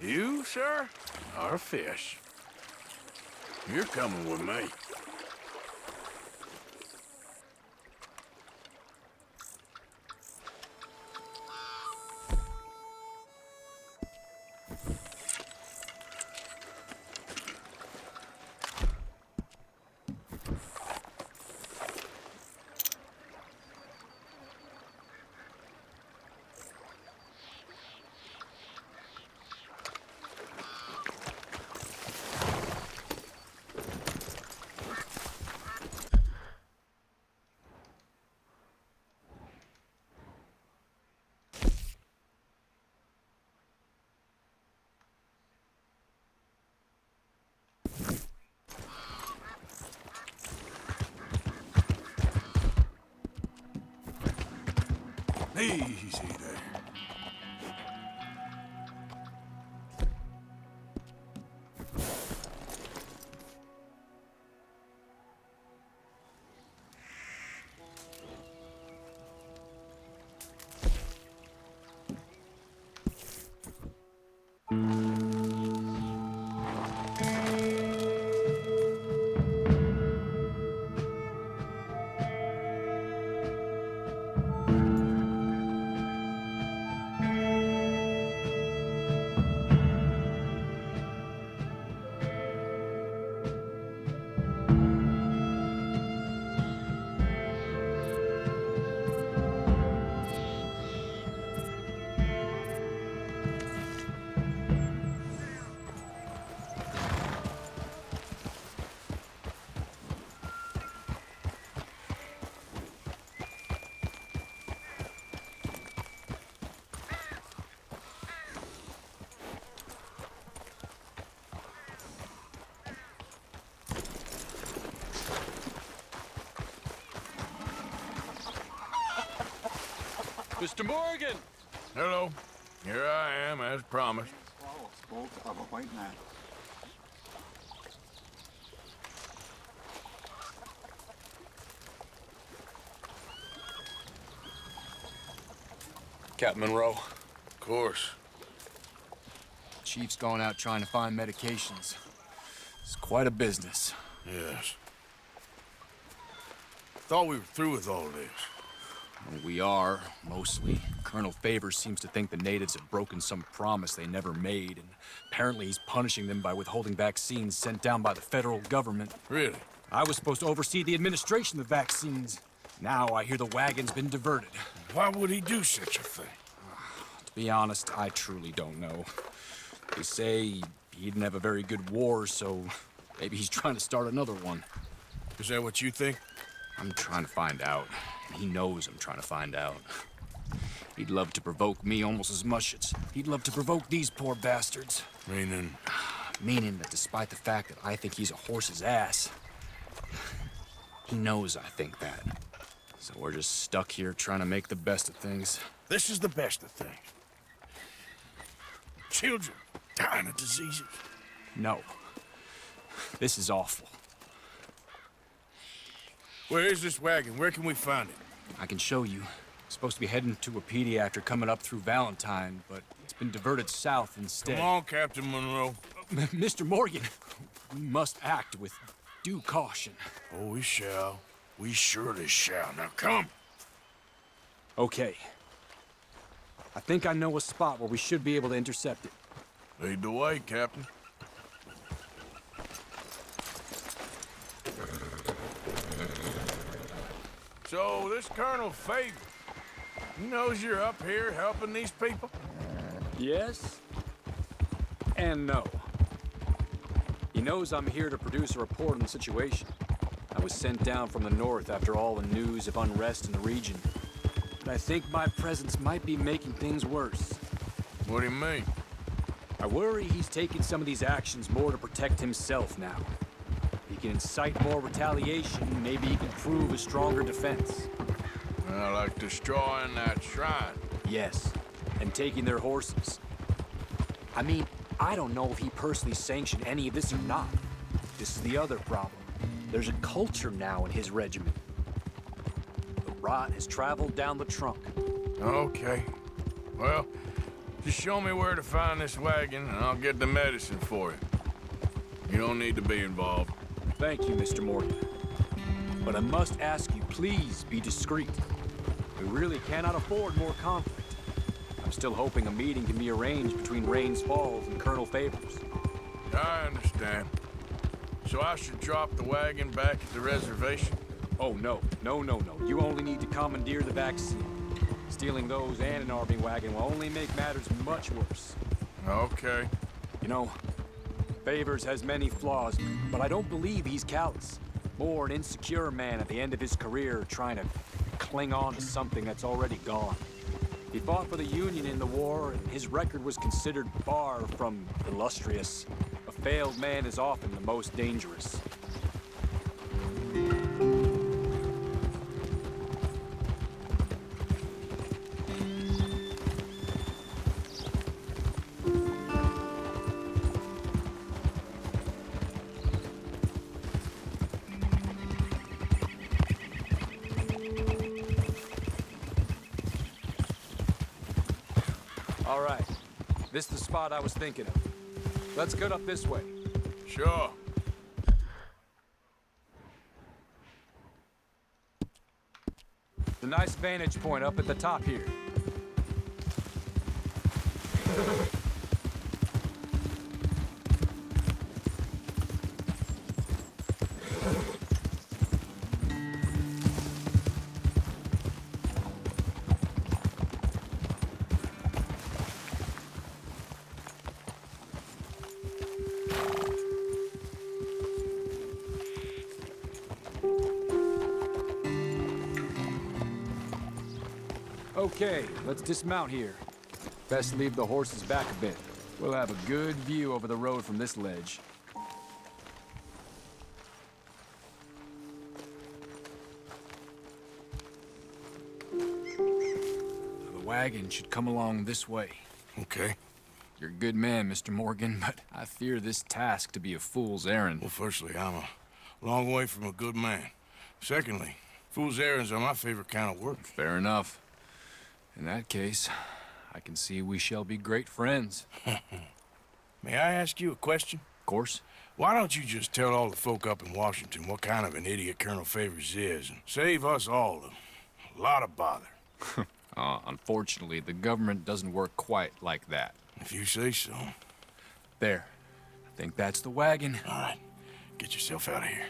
You, sir, are a fish. You're coming with me. Easy there. Mr. Morgan! Hello. Here I am, as promised. Spoke of a white man. Captain Monroe. Of course. Chief's gone out trying to find medications. It's quite a business. Yes. Thought we were through with all this. Well, we are, mostly. Colonel Favors seems to think the natives have broken some promise they never made, and apparently he's punishing them by withholding vaccines sent down by the federal government. Really? I was supposed to oversee the administration of the vaccines. Now I hear the wagon's been diverted. Why would he do such a thing? To be honest, I truly don't know. They say he didn't have a very good war, so maybe he's trying to start another one. Is that what you think? I'm trying to find out. He knows I'm trying to find out. He'd love to provoke me almost as much as he'd love to provoke these poor bastards. Meaning? Meaning that despite the fact that I think he's a horse's ass, he knows I think that. So we're just stuck here trying to make the best of things. This is the best of things. Children dying of diseases. No. This is awful. Where is this wagon? Where can we find it? I can show you. Supposed to be heading to Wapiti after coming up through Valentine, but it's been diverted south instead. Come on, Captain Monroe. Mr. Morgan, we must act with due caution. Oh, we shall. We surely shall. Now come. Okay. I think I know a spot where we should be able to intercept it. Lead the way, Captain. So, this Colonel Favors, he knows you're up here helping these people? Yes. And no. He knows I'm here to produce a report on the situation. I was sent down from the north after all the news of unrest in the region. But I think my presence might be making things worse. What do you mean? I worry he's taking some of these actions more to protect himself now. He can incite more retaliation, maybe he can prove a stronger defense. Like destroying that shrine. Yes, and taking their horses. I mean, I don't know if he personally sanctioned any of this or not. This is the other problem. There's a culture now in his regiment. The rot has traveled down the trunk. Okay. Well, just show me where to find this wagon, and I'll get the medicine for you. You don't need to be involved. Thank you, Mr. Morgan. But I must ask you, please be discreet. We really cannot afford more conflict. I'm still hoping a meeting can be arranged between Rains Falls and Colonel Favors. I understand. So I should drop the wagon back at the reservation? Oh, no. No. You only need to commandeer the vaccine. Stealing those and an army wagon will only make matters much worse. Okay. You know, Favors has many flaws, but I don't believe he's callous. More an insecure man at the end of his career trying to cling on to something that's already gone. He fought for the Union in the war, and his record was considered far from illustrious. A failed man is often the most dangerous. All right. This is the spot I was thinking of. Let's get up this way. Sure. The nice vantage point up at the top here. Okay, let's dismount here. Best leave the horses back a bit. We'll have a good view over the road from this ledge. The wagon should come along this way. Okay. You're a good man, Mr. Morgan, but I fear this task to be a fool's errand. Well, firstly, I'm a long way from a good man. Secondly, fool's errands are my favorite kind of work. Fair enough. In that case, I can see we shall be great friends. May I ask you a question? Of course. Why don't you just tell all the folk up in Washington what kind of an idiot Colonel Favors is, and save us all a lot of bother? Unfortunately, the government doesn't work quite like that. If you say so. There. I think that's the wagon. All right. Get yourself out of here.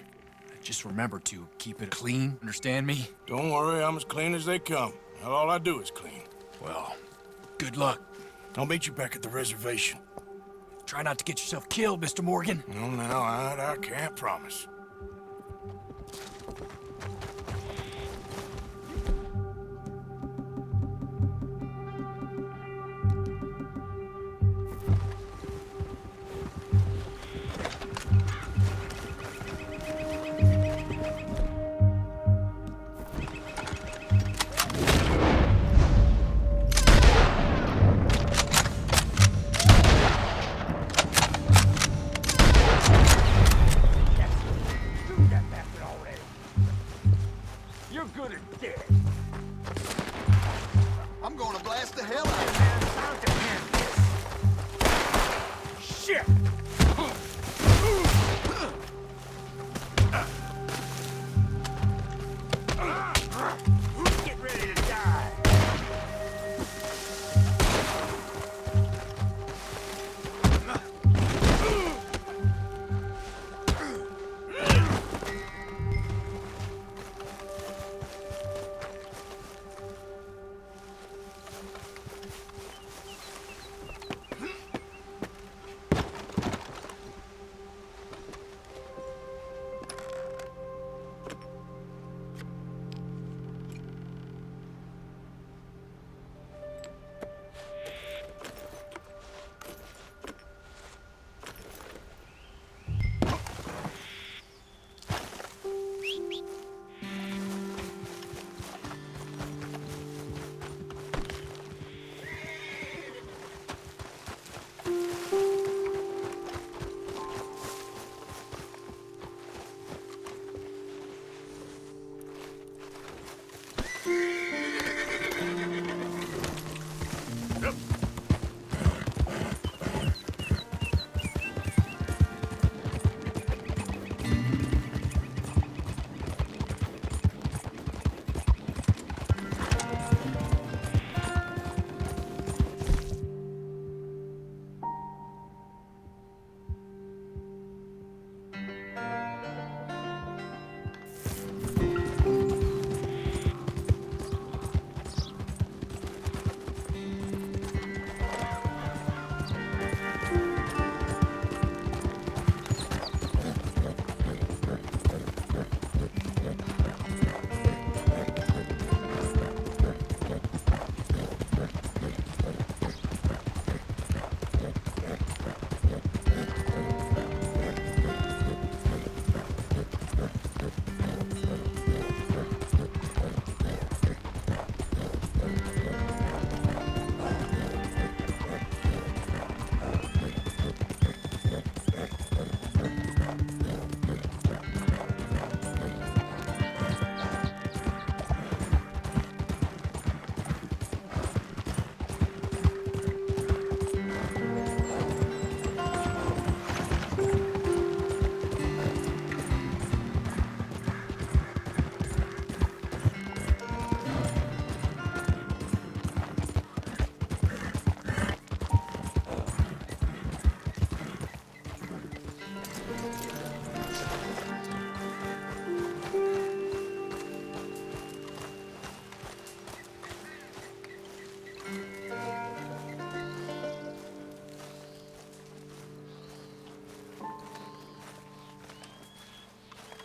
Just remember to keep it clean, understand me? Don't worry, I'm as clean as they come. Now, all I do is clean. Well, good luck. I'll meet you back at the reservation. Try not to get yourself killed, Mr. Morgan. No, now, I can't promise. I'm gonna blast the hell out of you. Shit! Get ready to die.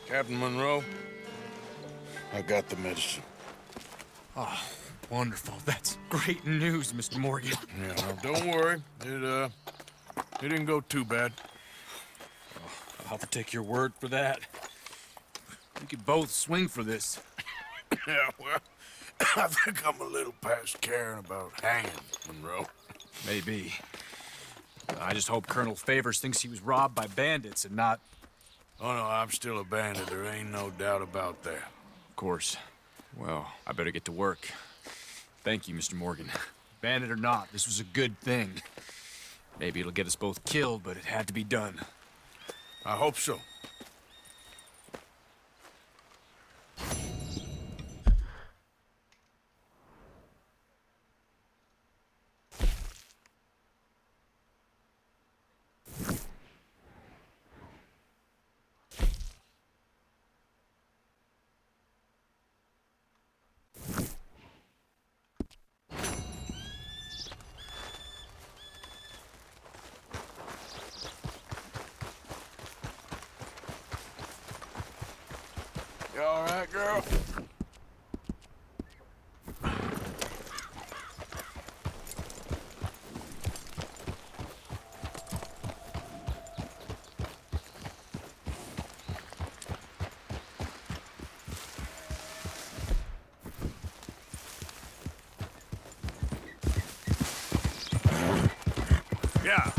Captain Monroe, I got the medicine. Oh, wonderful. That's great news, Mr. Morgan. Yeah, well, don't worry. It didn't go too bad. Oh, I'll have to take your word for that. We could both swing for this. Yeah, well, I think I'm a little past caring about hanging, Monroe. Maybe. I just hope Colonel Favors thinks he was robbed by bandits and not... Oh, no, I'm still a bandit. There ain't no doubt about that. Of course. Well, I better get to work. Thank you, Mr. Morgan. Bandit or not, this was a good thing. Maybe it'll get us both killed, but it had to be done. I hope so. You all right, girl? Yeah.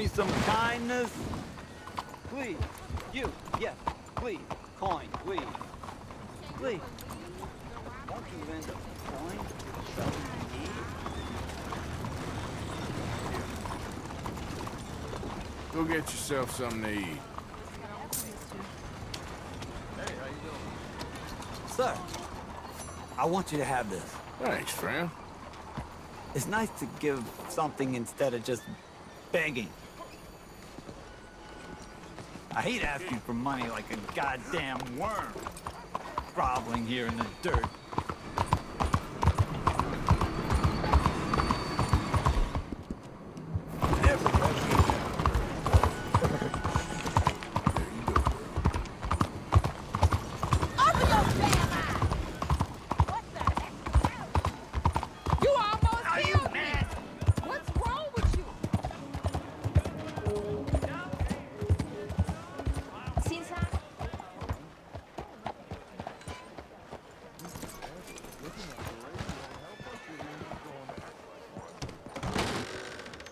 me some kindness? Please. You. Yes. Please. Coin, please. Please. Won't you lend a coin to something you need? Go get yourself something to eat. Sir, I want you to have this. Thanks, friend. It's nice to give something instead of just begging. I hate asking for money like a goddamn worm, groveling here in the dirt.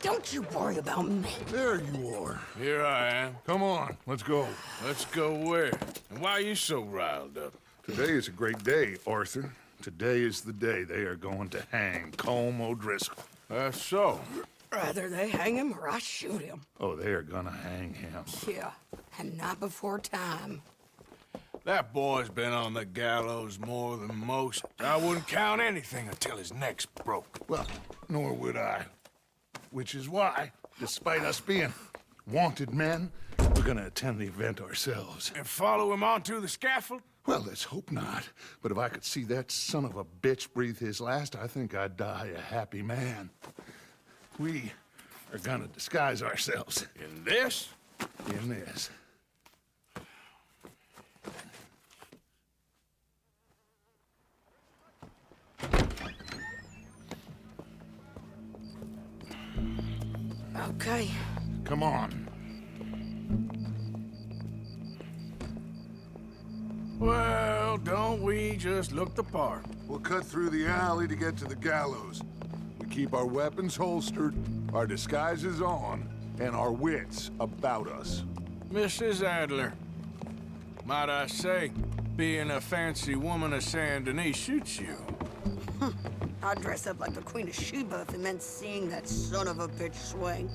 Don't you worry about me. There you are. Here I am. Come on, let's go. Let's go where? And why are you so riled up? Today is a great day, Arthur. Today is the day they are going to hang Colm O'Driscoll. That's so. Rather they hang him or I shoot him. Oh, they are gonna hang him. Yeah, and not before time. That boy's been on the gallows more than most. I wouldn't count anything until his neck's broke. Well, nor would I. Which is why, despite us being wanted men, we're gonna attend the event ourselves. And follow him onto the scaffold? Well, let's hope not. But if I could see that son of a bitch breathe his last, I think I'd die a happy man. We are gonna disguise ourselves. In this? In this. Okay. Come on. Well, don't we just look the part? We'll cut through the alley to get to the gallows. We keep our weapons holstered, our disguises on, and our wits about us. Mrs. Adler, might I say, being a fancy woman of Saint Denis shoots you. I'd dress up like the Queen of Sheba if it meant seeing that son of a bitch swing.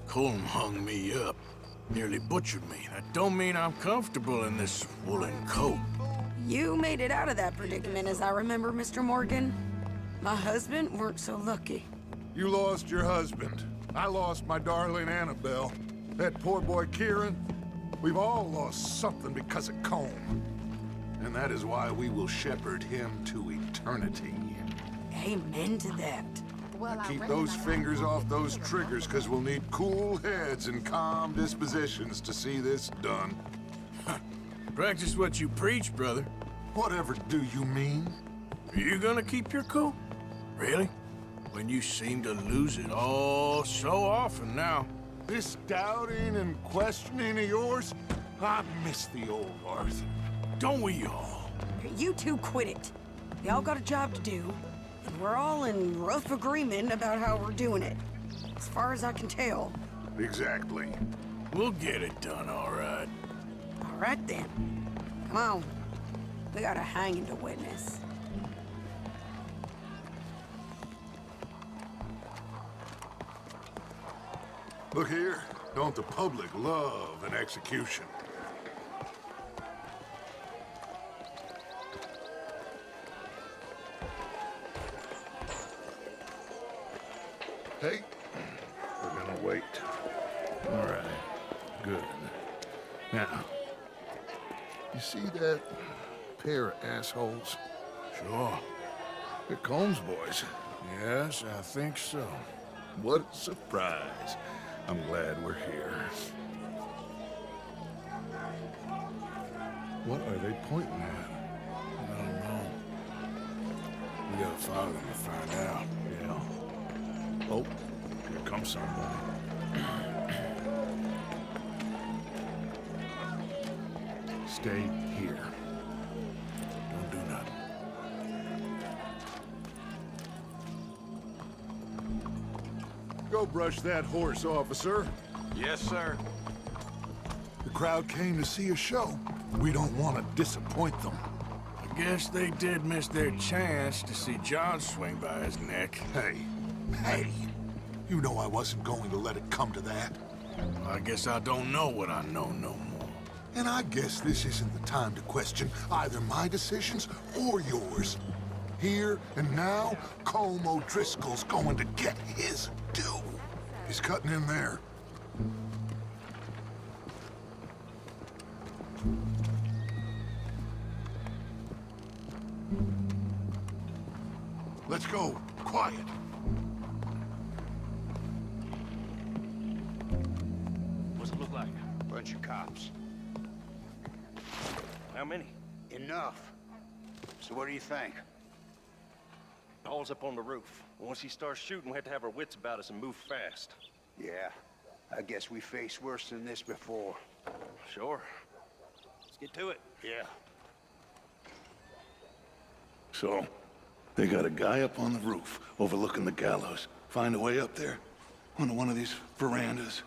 Colm hung me up. Nearly butchered me. That don't mean I'm comfortable in this woolen coat. You made it out of that predicament, as I remember, Mr. Morgan. My husband weren't so lucky. You lost your husband. I lost my darling Annabelle. That poor boy Kieran. We've all lost something because of Colm. And that is why we will shepherd him to eternity. Amen to that. Now keep those fingers off those triggers, because we'll need cool heads and calm dispositions to see this done. Practice what you preach, brother. Whatever do you mean? Are you gonna keep your cool? Really? When you seem to lose it all so often now. This doubting and questioning of yours, I miss the old Arthur. Don't we all? You two quit it. Y'all got a job to do, and we're all in rough agreement about how we're doing it. As far as I can tell. Exactly. We'll get it done, all right. All right, then. Come on. We got a hanging to witness. Look here, don't the public love an execution? Hey, we're gonna wait. All right, good. Now, you see that pair of assholes? Sure. They're Colm's boys. Yes, I think so. What a surprise. I'm glad we're here. What are they pointing at? I don't know. We gotta follow them to find out. Yeah. Oh, here comes somebody. Stay here. Don't do nothing. Go brush that horse, officer. Yes, sir. The crowd came to see a show. We don't want to disappoint them. I guess they did miss their chance to see John swing by his neck. Hey, you know I wasn't going to let it come to that. I guess I don't know what I know no more. And I guess this isn't the time to question either my decisions or yours. Here and now, Colm O'Driscoll's going to get his due. He's cutting in there. Let's go. Quiet. What's it look like? Bunch of cops. How many? Enough. So what do you think? Paul's up on the roof. Once he starts shooting, we have to have our wits about us and move fast. Yeah, I guess we faced worse than this before. Sure. Let's get to it. Yeah. So, they got a guy up on the roof overlooking the gallows. Find a way up there, onto one of these verandas,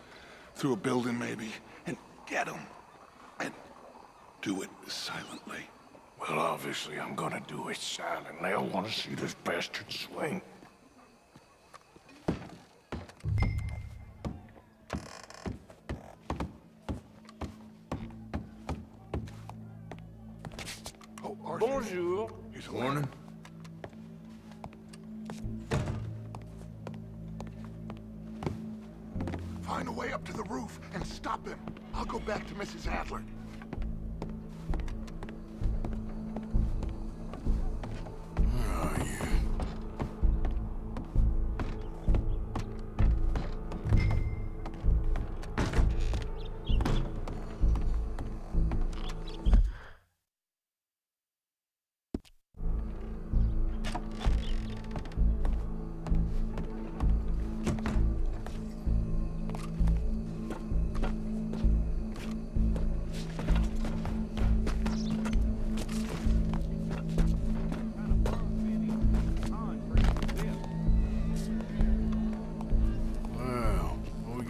through a building maybe, and get him. And do it silently. Well, obviously, I'm gonna do it silently. I want to see this bastard swing. Oh, Arthur. Bonjour. He's warning. Find a way up to the roof and stop him. I'll go back to Mrs. Adler.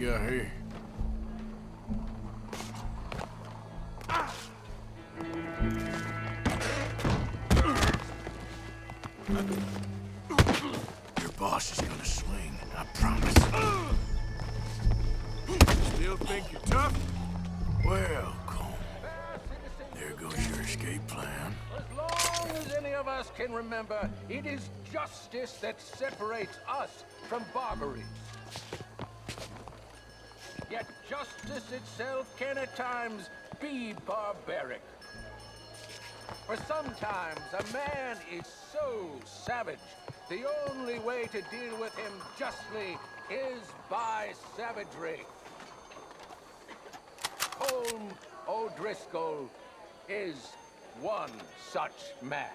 Here. Your boss is gonna swing, I promise. Still think you're tough? Well, Colm, there goes your escape plan. As long as any of us can remember, it is justice that separates us from Barbary. Yet justice itself can at times be barbaric. For sometimes a man is so savage, the only way to deal with him justly is by savagery. Colm O'Driscoll is one such man.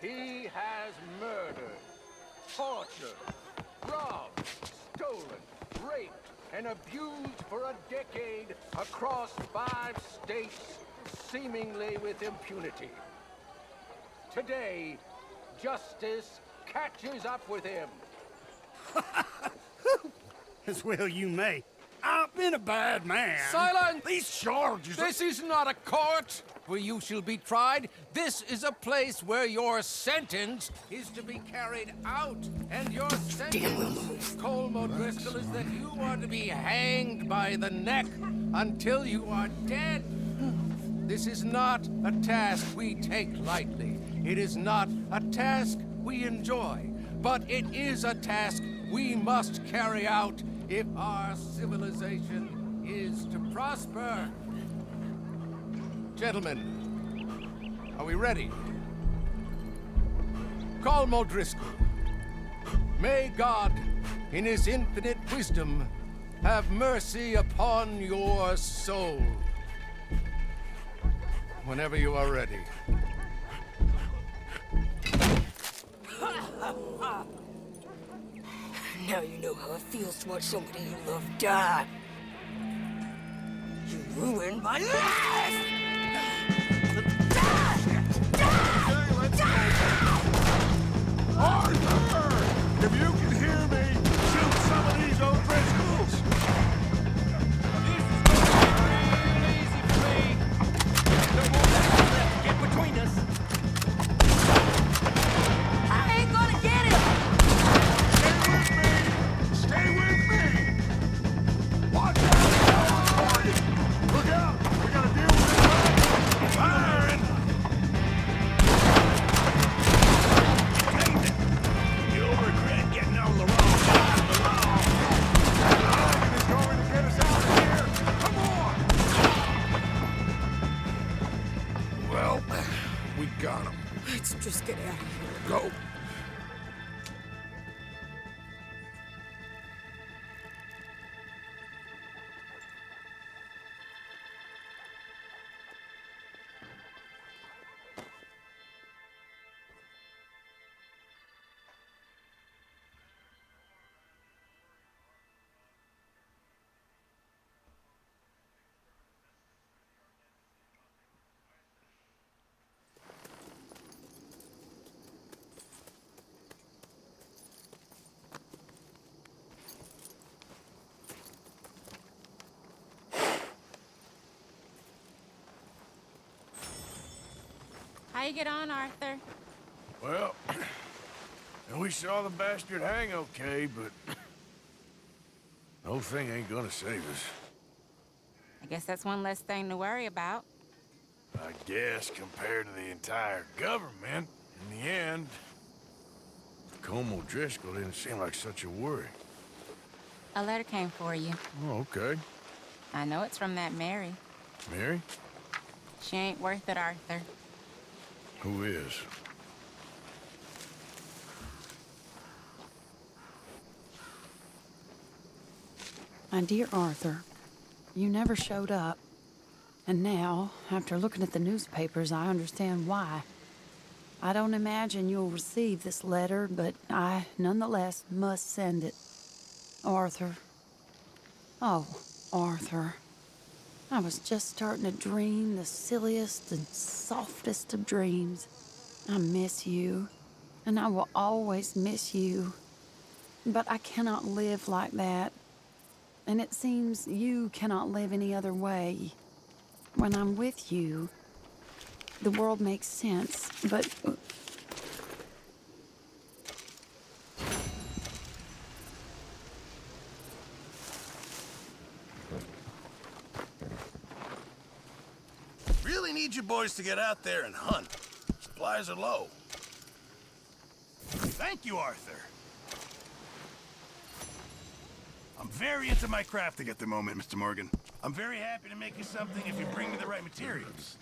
He has murdered, tortured, robbed, stolen, raped, and abused for a decade across 5 states, seemingly with impunity. Today, justice catches up with him. As well you may. I've been a bad man. Silence! These charges... This is not a court where you shall be tried. This is a place where your sentence is to be carried out. And your sentence, Colm O'Driscoll, is that you are to be hanged by the neck until you are dead. This is not a task we take lightly. It is not a task we enjoy. But it is a task we must carry out if our civilization is to prosper. Gentlemen, are we ready? Colm O'Driscoll, may God, in his infinite wisdom, have mercy upon your soul. Whenever you are ready. Now you know how it feels to watch somebody you love die. You ruined my life! Arthur! If you can hear me, shoot some of these O'Driscolls! How you get on, Arthur? Well, we saw the bastard hang okay, but the whole thing ain't gonna save us. I guess that's one less thing to worry about. I guess compared to the entire government, in the end, Colm O'Driscoll didn't seem like such a worry. A letter came for you. Oh, okay. I know it's from that Mary. Mary? She ain't worth it, Arthur. Who is? My dear Arthur, you never showed up. And now, after looking at the newspapers, I understand why. I don't imagine you'll receive this letter, but I, nonetheless, must send it. Arthur. Oh, Arthur. I was just starting to dream the silliest and softest of dreams. I miss you, and I will always miss you. But I cannot live like that. And it seems you cannot live any other way. When I'm with you, the world makes sense, but... Really need you boys to get out there and hunt. Supplies are low. Thank you, Arthur. I'm very into my crafting at the moment, Mr. Morgan. I'm very happy to make you something if you bring me the right materials.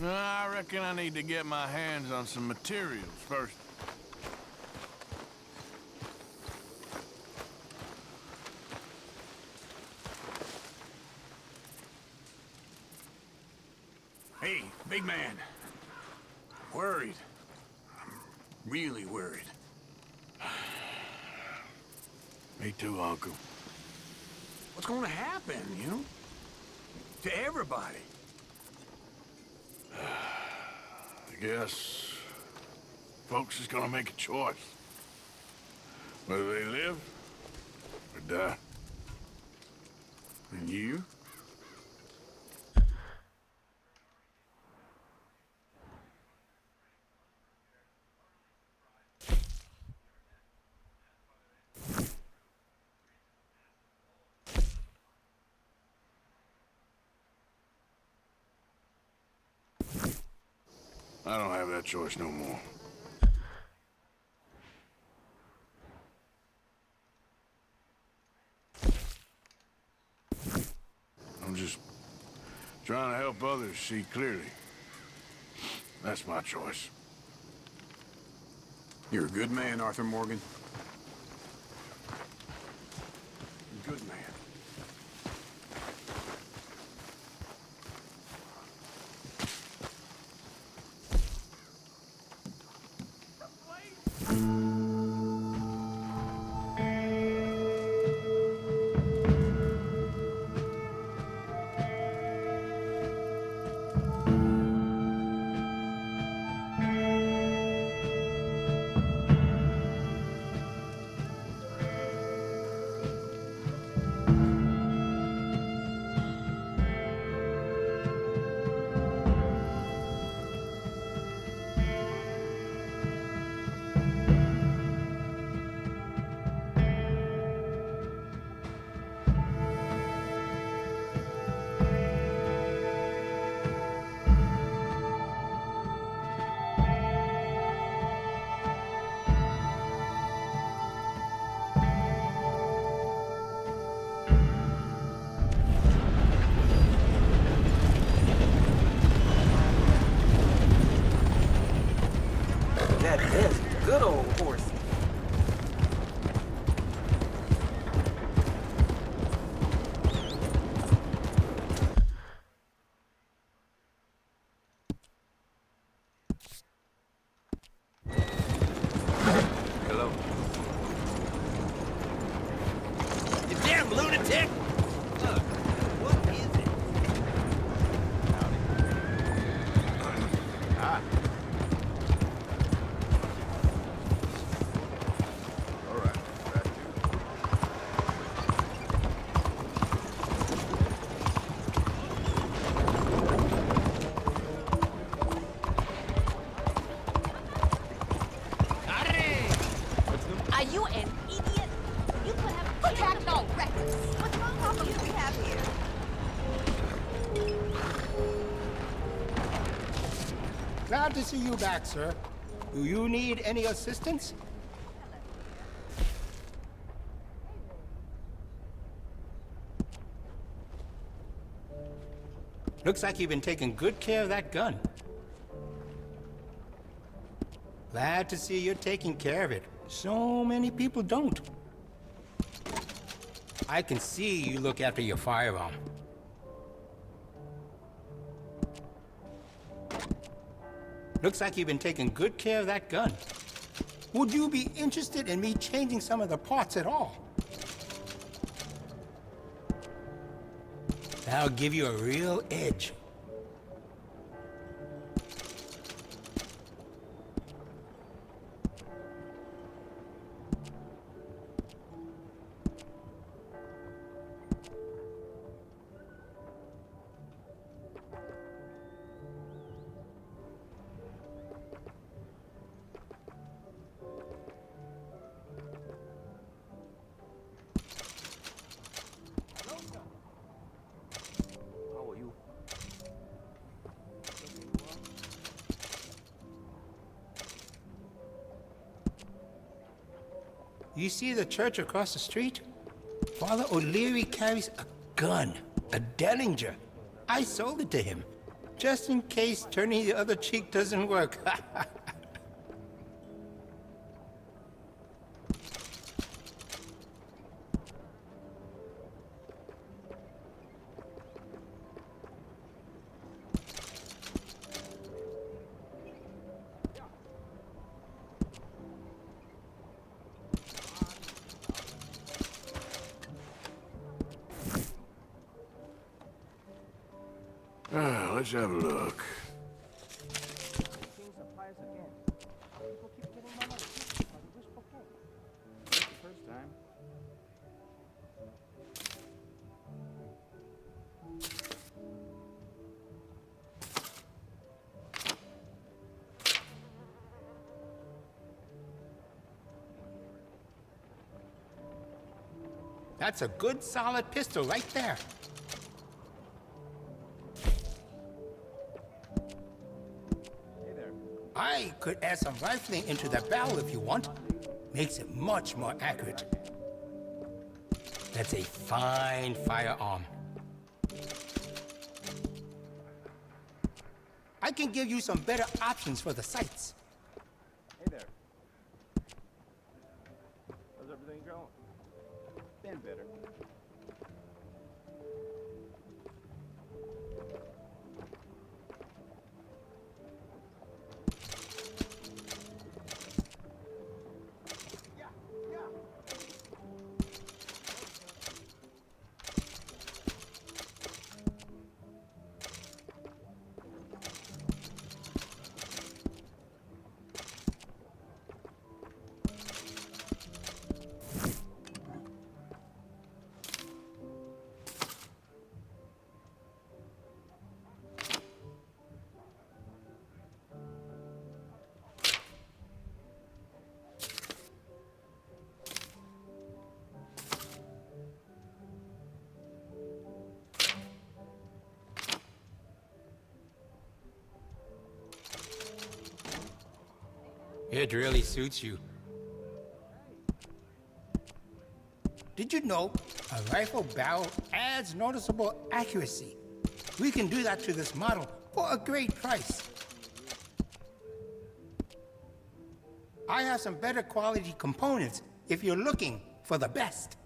I reckon I need to get my hands on some materials first. Hey, big man. Worried. I'm really worried. Me too, Uncle. What's going to happen, you know? To everybody. I guess folks is gonna make a choice. Whether they live or die. And you? I don't have that choice no more. I'm just trying to help others see clearly. That's my choice. You're a good man, Arthur Morgan. Good man. That is a good old horse. Hello. You damn lunatic! Look, what is it? Ah. Glad to see you back, sir. Do you need any assistance? Looks like you've been taking good care of that gun. Glad to see you're taking care of it. So many people don't. I can see you look after your firearm. Looks like you've been taking good care of that gun. Would you be interested in me changing some of the parts at all? That'll give you a real edge. You see the church across the street? Father O'Leary carries a gun, a Derringer. I sold it to him, just in case turning the other cheek doesn't work. Let's have a look. That's a good, solid pistol right there. I could add some rifling into the barrel if you want. Makes it much more accurate. That's a fine firearm. I can give you some better options for the sights. Hey there. How's everything going? Been better. It really suits you. Did you know a rifle barrel adds noticeable accuracy? We can do that to this model for a great price. I have some better quality components if you're looking for the best.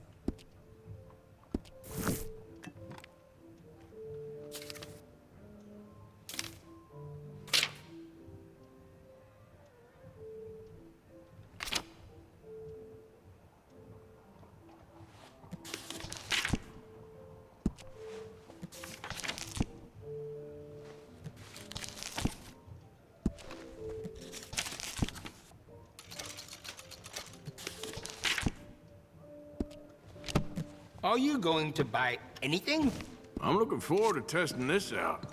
Are you going to buy anything? I'm looking forward to testing this out.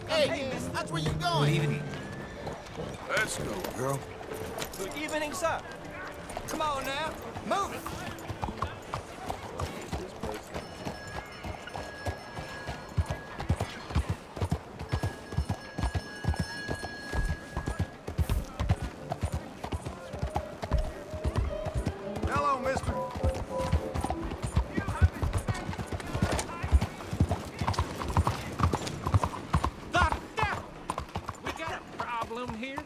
Hey, that's where you're going. Good evening. Let's go, girl. Good evening, sir. Come on now, move it. Hello, mister. Doctor! We got a problem here.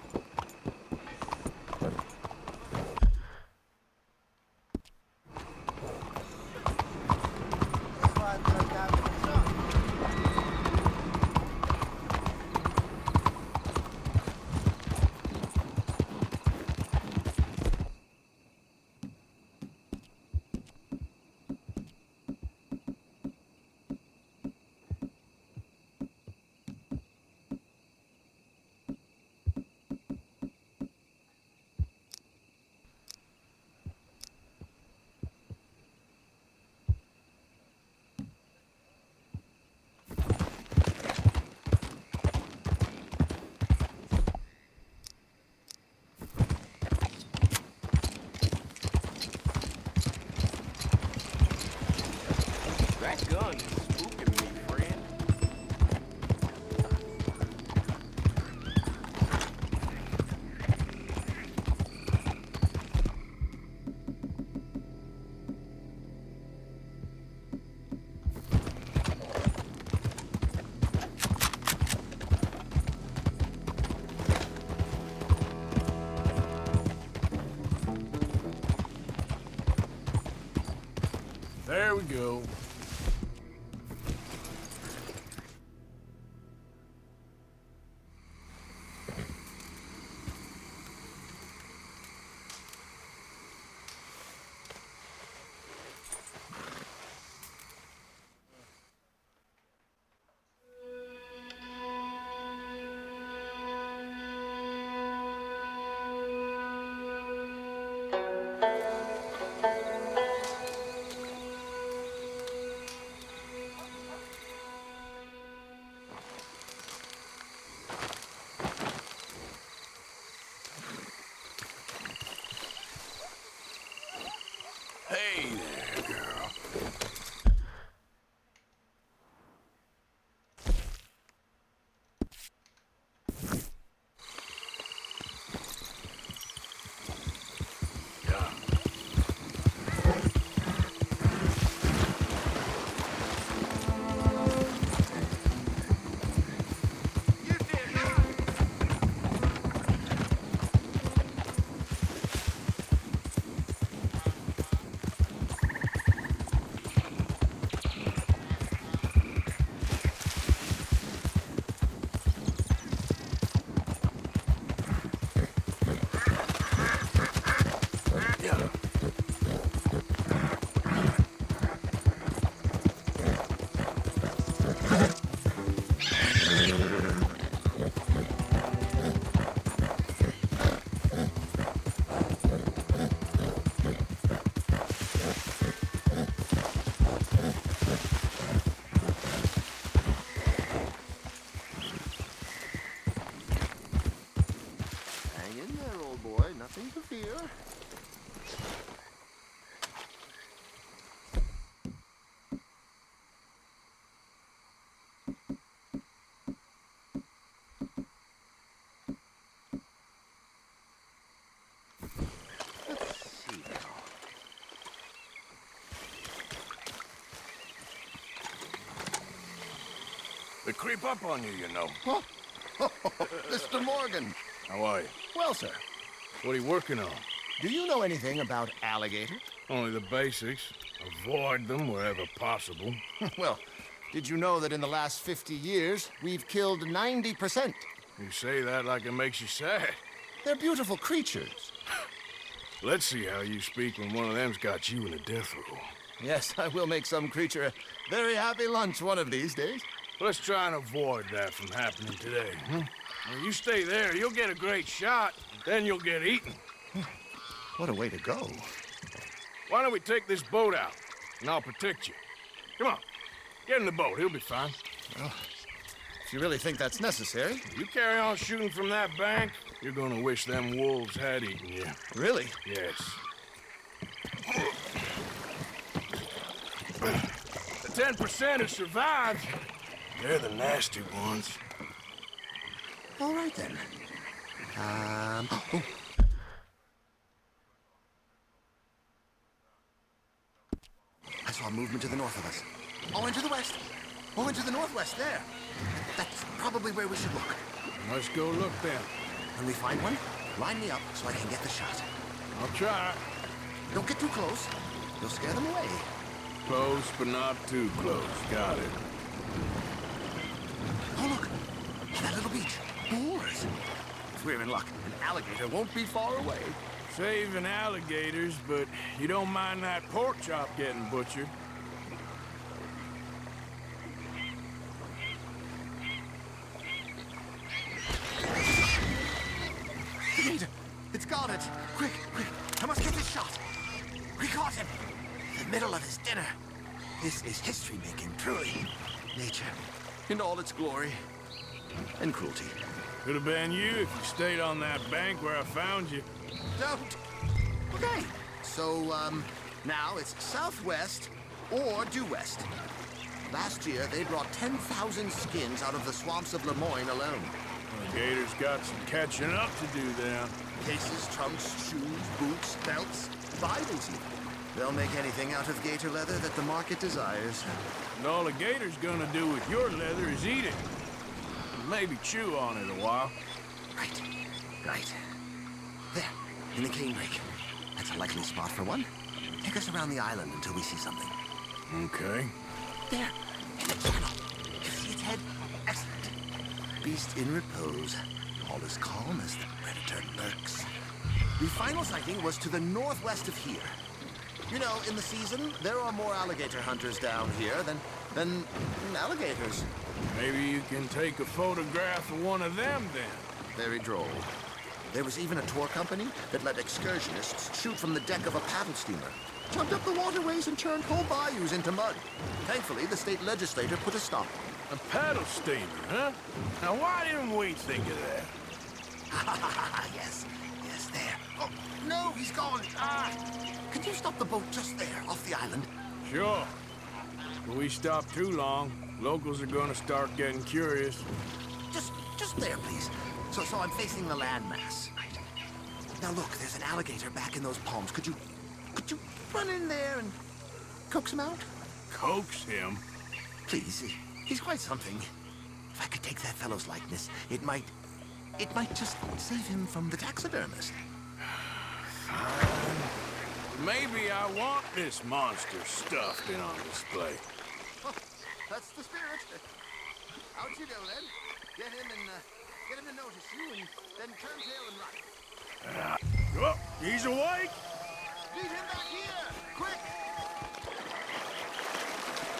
That gun is spooking me, friend. There we go. Hey there, girl. Hang in there, old boy. Nothing to fear. Let's see now. They creep up on you, you know. Huh? Mr. Morgan. How are you? Well, sir, What are you working on? do you know anything about alligators? Only the basics. Avoid them wherever possible. Well, did you know that in the last 50 years, we've killed 90%? You say that like it makes you sad. They're beautiful creatures. Let's see how you speak when one of them's got you in a death row. Yes, I will make some creature a very happy lunch one of these days. Let's try and avoid that from happening today. Now, you stay there, you'll get a great shot, then you'll get eaten. What a way to go. Why don't we take this boat out, and I'll protect you. Come on, get in the boat, he'll be fine. Well, If you really think that's necessary. You carry on shooting from that bank, you're gonna wish them wolves had eaten you. Really? Yes. The 10% who survived, they're the nasty ones. All right, then. Oh. I saw a movement to the north of us. Oh, into the west. Oh, into the northwest, there. That's probably where we should look. Let's go look then. When we find one, line me up so I can get the shot. I'll try. Don't get too close. You'll scare them away. Close, but not too close. Got it. Oh, look. That little beach. Boars. If we're in luck, an alligator won't be far away. Saving alligators, but you don't mind that pork chop getting butchered. The gator! It's got it! Quick, quick! I must get this shot! We caught him! In the middle of his dinner. This is history-making, truly. Nature, in all its glory and cruelty. Could have been you if you stayed on that bank where I found you. Don't! Okay. So, now it's southwest or due west. Last year, they brought 10,000 skins out of the swamps of Lemoyne alone. The Gator's got some catching up to do then. Cases, trunks, shoes, boots, belts, Bibles even. They'll make anything out of gator leather that the market desires. And all the Gator's gonna do with your leather is eat it. Maybe chew on it a while. Right. Right. There, in the canebrake. That's a likely spot for one. Take us around the island until we see something. Okay. There, in the channel. You see its head? Excellent. Beast in repose. All as calm as the predator lurks. The final sighting was to the northwest of here. You know, in the season, there are more alligator hunters down here than alligators. Maybe you can take a photograph of one of them then. Very droll. There was even a tour company that let excursionists shoot from the deck of a paddle steamer. Jumped up the waterways and turned whole bayous into mud. Thankfully, the state legislature put a stop. A paddle steamer, huh? Now why didn't we think of that? Yes, yes, there. Oh, no, he's gone. Can you stop the boat just there, off the island? Sure. If we stop too long, locals are gonna start getting curious. Just there, please. So I'm facing the landmass. Right. Now look, there's an alligator back in those palms. Could you run in there and coax him out? Coax him? Please, he's quite something. If I could take that fellow's likeness, it might just save him from the taxidermist. Maybe I want this monster stuffed in on display. Oh, that's the spirit. Out you go then. Get him to notice you, and then turn tail and run. Oh, he's awake. Meet him back here! Quick!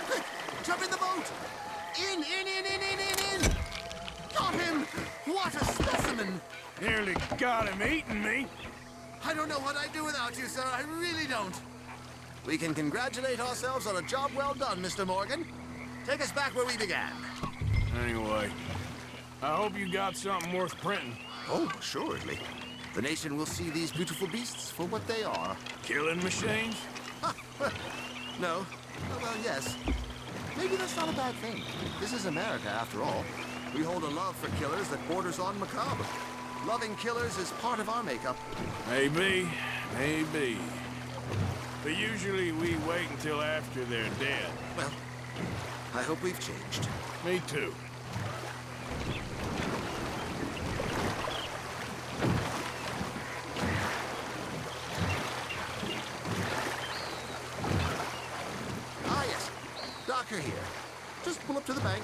Quick! Jump in the boat! In! Got him! What a specimen! Nearly got him eating me. I don't know what I'd do without you, sir. I really don't. We can congratulate ourselves on a job well done, Mr. Morgan. Take us back where we began. Anyway, I hope you got something worth printing. Oh, assuredly. The nation will see these beautiful beasts for what they are. Killing machines? No. Well, yes. Maybe that's not a bad thing. This is America, after all. We hold a love for killers that borders on macabre. Loving killers is part of our makeup. Maybe. But usually we wait until after they're dead. Well, I hope we've changed. Me too. Docker here. Just pull up to the bank.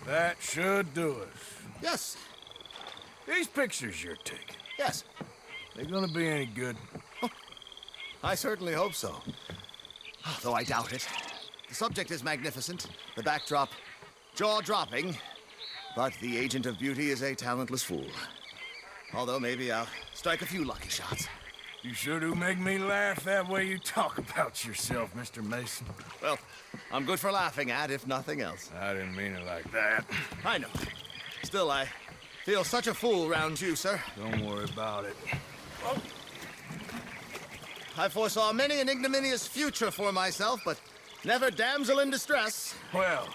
That should do us. Yes. These pictures you're taking. Yes. They gonna be any good? Oh, I certainly hope so. Though I doubt it. The subject is magnificent. The backdrop, jaw-dropping. But the agent of beauty is a talentless fool. Although maybe I'll strike a few lucky shots. You sure do make me laugh that way you talk about yourself, Mr. Mason. Well, I'm good for laughing at, if nothing else. I didn't mean it like that. I know. Still, I feel such a fool round you, sir. Don't worry about it. I foresaw many an ignominious future for myself, but never damsel in distress. Well,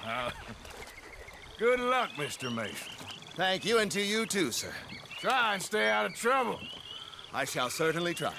good luck, Mr. Mason. Thank you, and to you too, sir. Try and stay out of trouble. I shall certainly try.